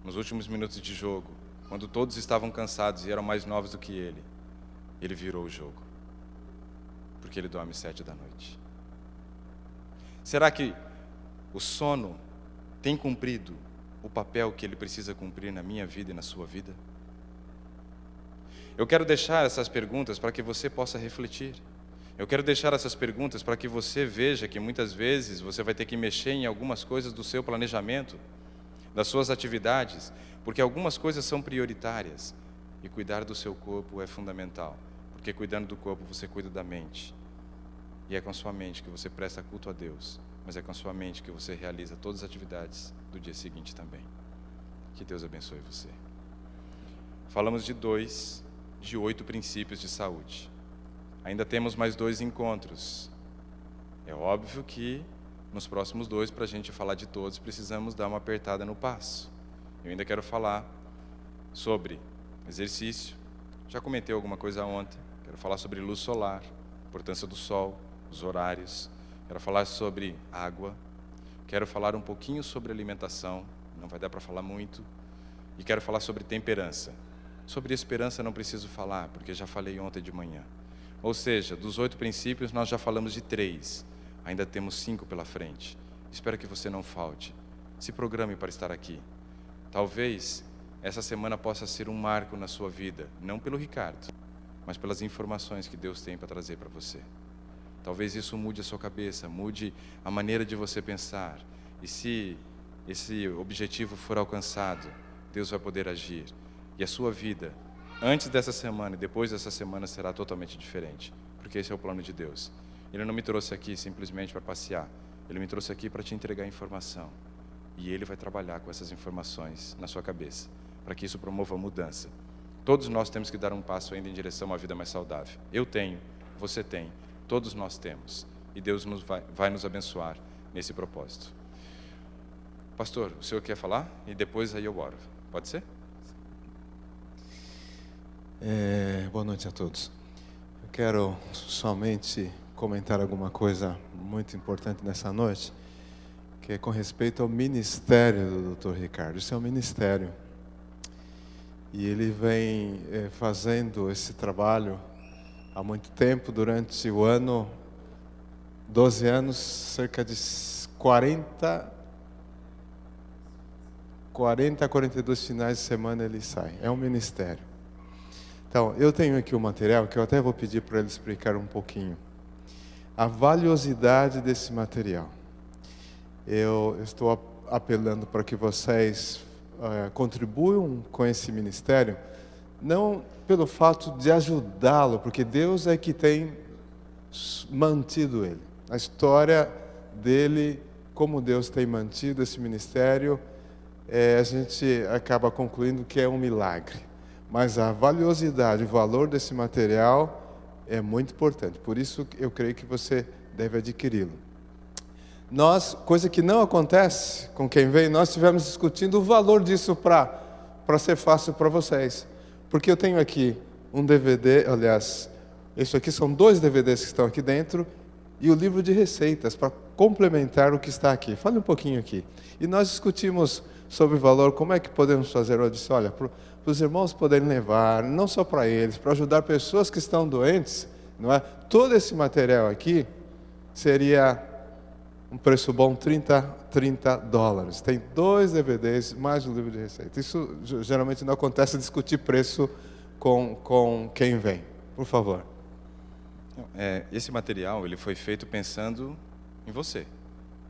Nos últimos minutos de jogo, quando todos estavam cansados e eram mais novos do que ele virou o jogo. Porque ele dorme 7 da noite. Será que o sono tem cumprido o papel que ele precisa cumprir na minha vida e na sua vida? Eu quero deixar essas perguntas para que você possa refletir. Eu quero deixar essas perguntas para que você veja que muitas vezes você vai ter que mexer em algumas coisas do seu planejamento, das suas atividades, porque algumas coisas são prioritárias e cuidar do seu corpo é fundamental, porque cuidando do corpo você cuida da mente. E é com a sua mente que você presta culto a Deus, mas é com a sua mente que você realiza todas as atividades do dia seguinte também. Que Deus abençoe você. Falamos de 2 de 8 princípios de saúde. Ainda temos mais 2 encontros. É óbvio que nos próximos 2, para a gente falar de todos, precisamos dar uma apertada no passo. Eu ainda quero falar sobre exercício. Já comentei alguma coisa ontem. Quero falar sobre luz solar, importância do sol, os horários. Quero falar sobre água. Quero falar um pouquinho sobre alimentação. Não vai dar para falar muito. E quero falar sobre temperança. Sobre esperança não preciso falar, porque já falei ontem de manhã. Ou seja, dos 8 princípios nós já falamos de 3. Ainda temos 5 pela frente. Espero que você não falte. Se programe para estar aqui. Talvez essa semana possa ser um marco na sua vida, não pelo Ricardo, mas pelas informações que Deus tem para trazer para você. Talvez isso mude a sua cabeça, mude a maneira de você pensar. E se esse objetivo for alcançado, Deus vai poder agir. E a sua vida, antes dessa semana e depois dessa semana, será totalmente diferente. Porque esse é o plano de Deus. Ele não me trouxe aqui simplesmente para passear. Ele me trouxe aqui para te entregar informação. E Ele vai trabalhar com essas informações na sua cabeça, para que isso promova mudança. Todos nós temos que dar um passo ainda em direção a uma vida mais saudável. Eu tenho, você tem, todos nós temos. E Deus vai nos abençoar nesse propósito. Pastor, o senhor quer falar? E depois aí eu oro. Pode ser? Boa noite a todos. Eu quero somente comentar alguma coisa muito importante nessa noite, que é com respeito ao ministério do Dr. Ricardo. Isso é um ministério. E ele vem fazendo esse trabalho há muito tempo, durante o ano, 12 anos, cerca de 40 a 42 finais de semana ele sai. É um ministério. Então, eu tenho aqui um material que eu até vou pedir para ele explicar um pouquinho. A valiosidade desse material. Eu estou apelando para que vocês contribuam com esse ministério, não pelo fato de ajudá-lo, porque Deus é que tem mantido ele. A história dele, como Deus tem mantido esse ministério, a gente acaba concluindo que é um milagre. Mas a valiosidade, o valor desse material é muito importante. Por isso eu creio que você deve adquiri-lo. Coisa que não acontece com quem vem, nós estivemos discutindo o valor disso para ser fácil para vocês. Porque eu tenho aqui um DVD, aliás, isso aqui são 2 DVDs que estão aqui dentro, e o livro de receitas para complementar o que está aqui. Fale um pouquinho aqui. E nós discutimos sobre o valor, como é que podemos fazer. Eu disse, olha, para os irmãos poderem levar, não só para eles, para ajudar pessoas que estão doentes, não é? Todo esse material aqui seria um preço bom, $30. Tem 2 DVDs, mais um livro de receita. Isso geralmente não acontece, discutir preço com quem vem. Por favor. Esse material ele foi feito pensando em você,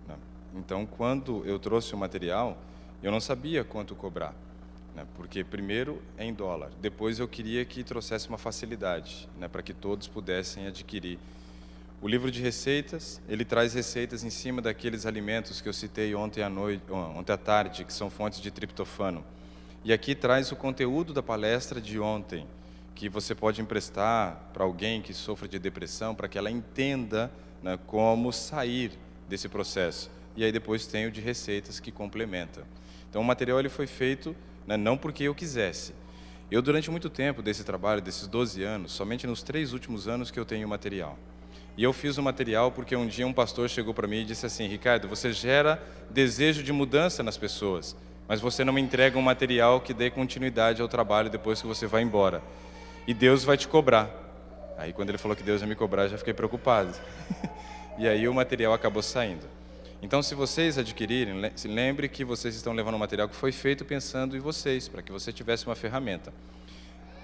né? Então, quando eu trouxe o material, eu não sabia quanto cobrar, né? Porque primeiro é em dólar, depois eu queria que trouxesse uma facilidade, né? Para que todos pudessem adquirir. O livro de receitas, ele traz receitas em cima daqueles alimentos que eu citei ontem à tarde, que são fontes de triptofano. E aqui traz o conteúdo da palestra de ontem, que você pode emprestar para alguém que sofra de depressão, para que ela entenda, né, como sair desse processo. E aí depois tem o de receitas que complementa. Então o material ele foi feito, né, não porque eu quisesse. Eu, durante muito tempo desse trabalho, desses 12 anos, somente nos 3 últimos anos que eu tenho material. E eu fiz o material porque um dia um pastor chegou para mim e disse assim, Ricardo, você gera desejo de mudança nas pessoas, mas você não me entrega um material que dê continuidade ao trabalho depois que você vai embora. E Deus vai te cobrar. Aí quando ele falou que Deus ia me cobrar, eu já fiquei preocupado. E aí o material acabou saindo. Então, se vocês adquirirem, se lembre que vocês estão levando um material que foi feito pensando em vocês, para que você tivesse uma ferramenta.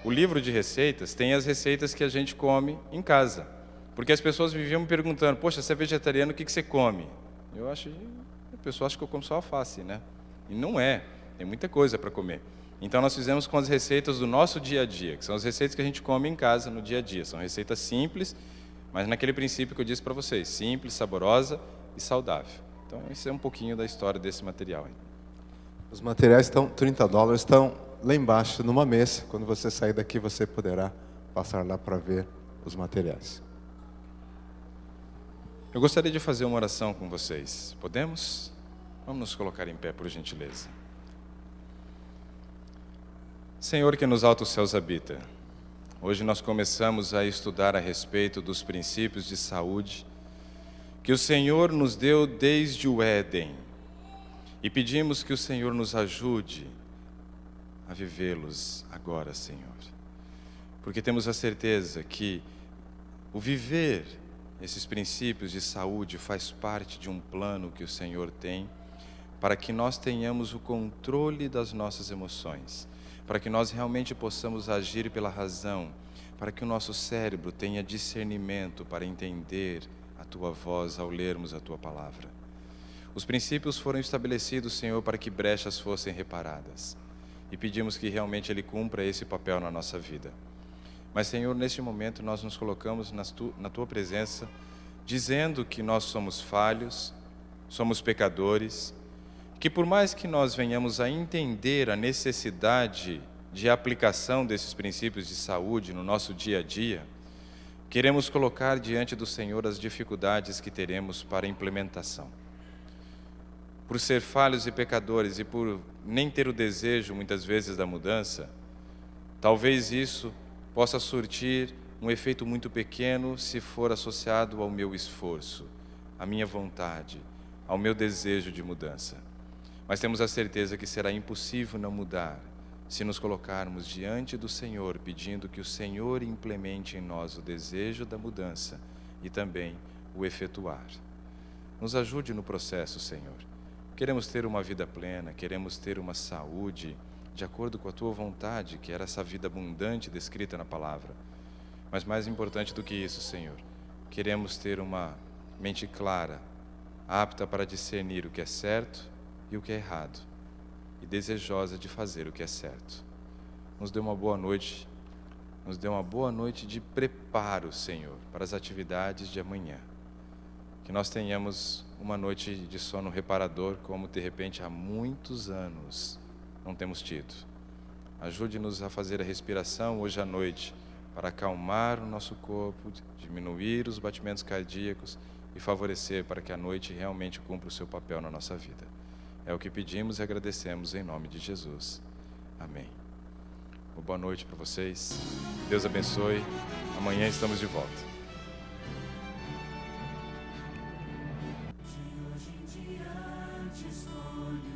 O livro de receitas tem as receitas que a gente come em casa. Porque as pessoas viviam me perguntando, poxa, você é vegetariano, o que você come? A pessoa acha que eu como só alface, né? E não é, tem muita coisa para comer. Então nós fizemos com as receitas do nosso dia a dia, que são as receitas que a gente come em casa no dia a dia. São receitas simples, mas naquele princípio que eu disse para vocês, simples, saborosa e saudável. Então esse é um pouquinho da história desse material. Os materiais estão, $30, estão lá embaixo numa mesa. Quando você sair daqui, você poderá passar lá para ver os materiais. Eu gostaria de fazer uma oração com vocês. Podemos? Vamos nos colocar em pé, por gentileza. Senhor que nos altos céus habita, hoje nós começamos a estudar a respeito dos princípios de saúde que o Senhor nos deu desde o Éden e pedimos que o Senhor nos ajude a vivê-los agora, Senhor, porque temos a certeza que o viver esses princípios de saúde faz parte de um plano que o Senhor tem para que nós tenhamos o controle das nossas emoções, para que nós realmente possamos agir pela razão, para que o nosso cérebro tenha discernimento para entender a Tua voz ao lermos a Tua palavra. Os princípios foram estabelecidos, Senhor, para que brechas fossem reparadas, e pedimos que realmente Ele cumpra esse papel na nossa vida. Mas, Senhor, neste momento nós nos colocamos na Tua presença, dizendo que nós somos falhos, somos pecadores, que por mais que nós venhamos a entender a necessidade de aplicação desses princípios de saúde no nosso dia a dia, queremos colocar diante do Senhor as dificuldades que teremos para a implementação. Por ser falhos e pecadores e por nem ter o desejo muitas vezes da mudança, talvez isso possa surtir um efeito muito pequeno se for associado ao meu esforço, à minha vontade, ao meu desejo de mudança. Mas temos a certeza que será impossível não mudar se nos colocarmos diante do Senhor, pedindo que o Senhor implemente em nós o desejo da mudança e também o efetuar. Nos ajude no processo, Senhor. Queremos ter uma vida plena, queremos ter uma saúde de acordo com a Tua vontade, que era essa vida abundante descrita na palavra. Mas mais importante do que isso, Senhor, queremos ter uma mente clara, apta para discernir o que é certo e o que é errado, e desejosa de fazer o que é certo. Nos dê uma boa noite, nos dê uma boa noite de preparo, Senhor, para as atividades de amanhã. Que nós tenhamos uma noite de sono reparador, como de repente há muitos anos não temos tido. Ajude-nos a fazer a respiração hoje à noite, para acalmar o nosso corpo, diminuir os batimentos cardíacos e favorecer para que a noite realmente cumpra o seu papel na nossa vida. É o que pedimos e agradecemos em nome de Jesus. Amém. Uma boa noite para vocês. Deus abençoe. Amanhã estamos de volta. Estúdio.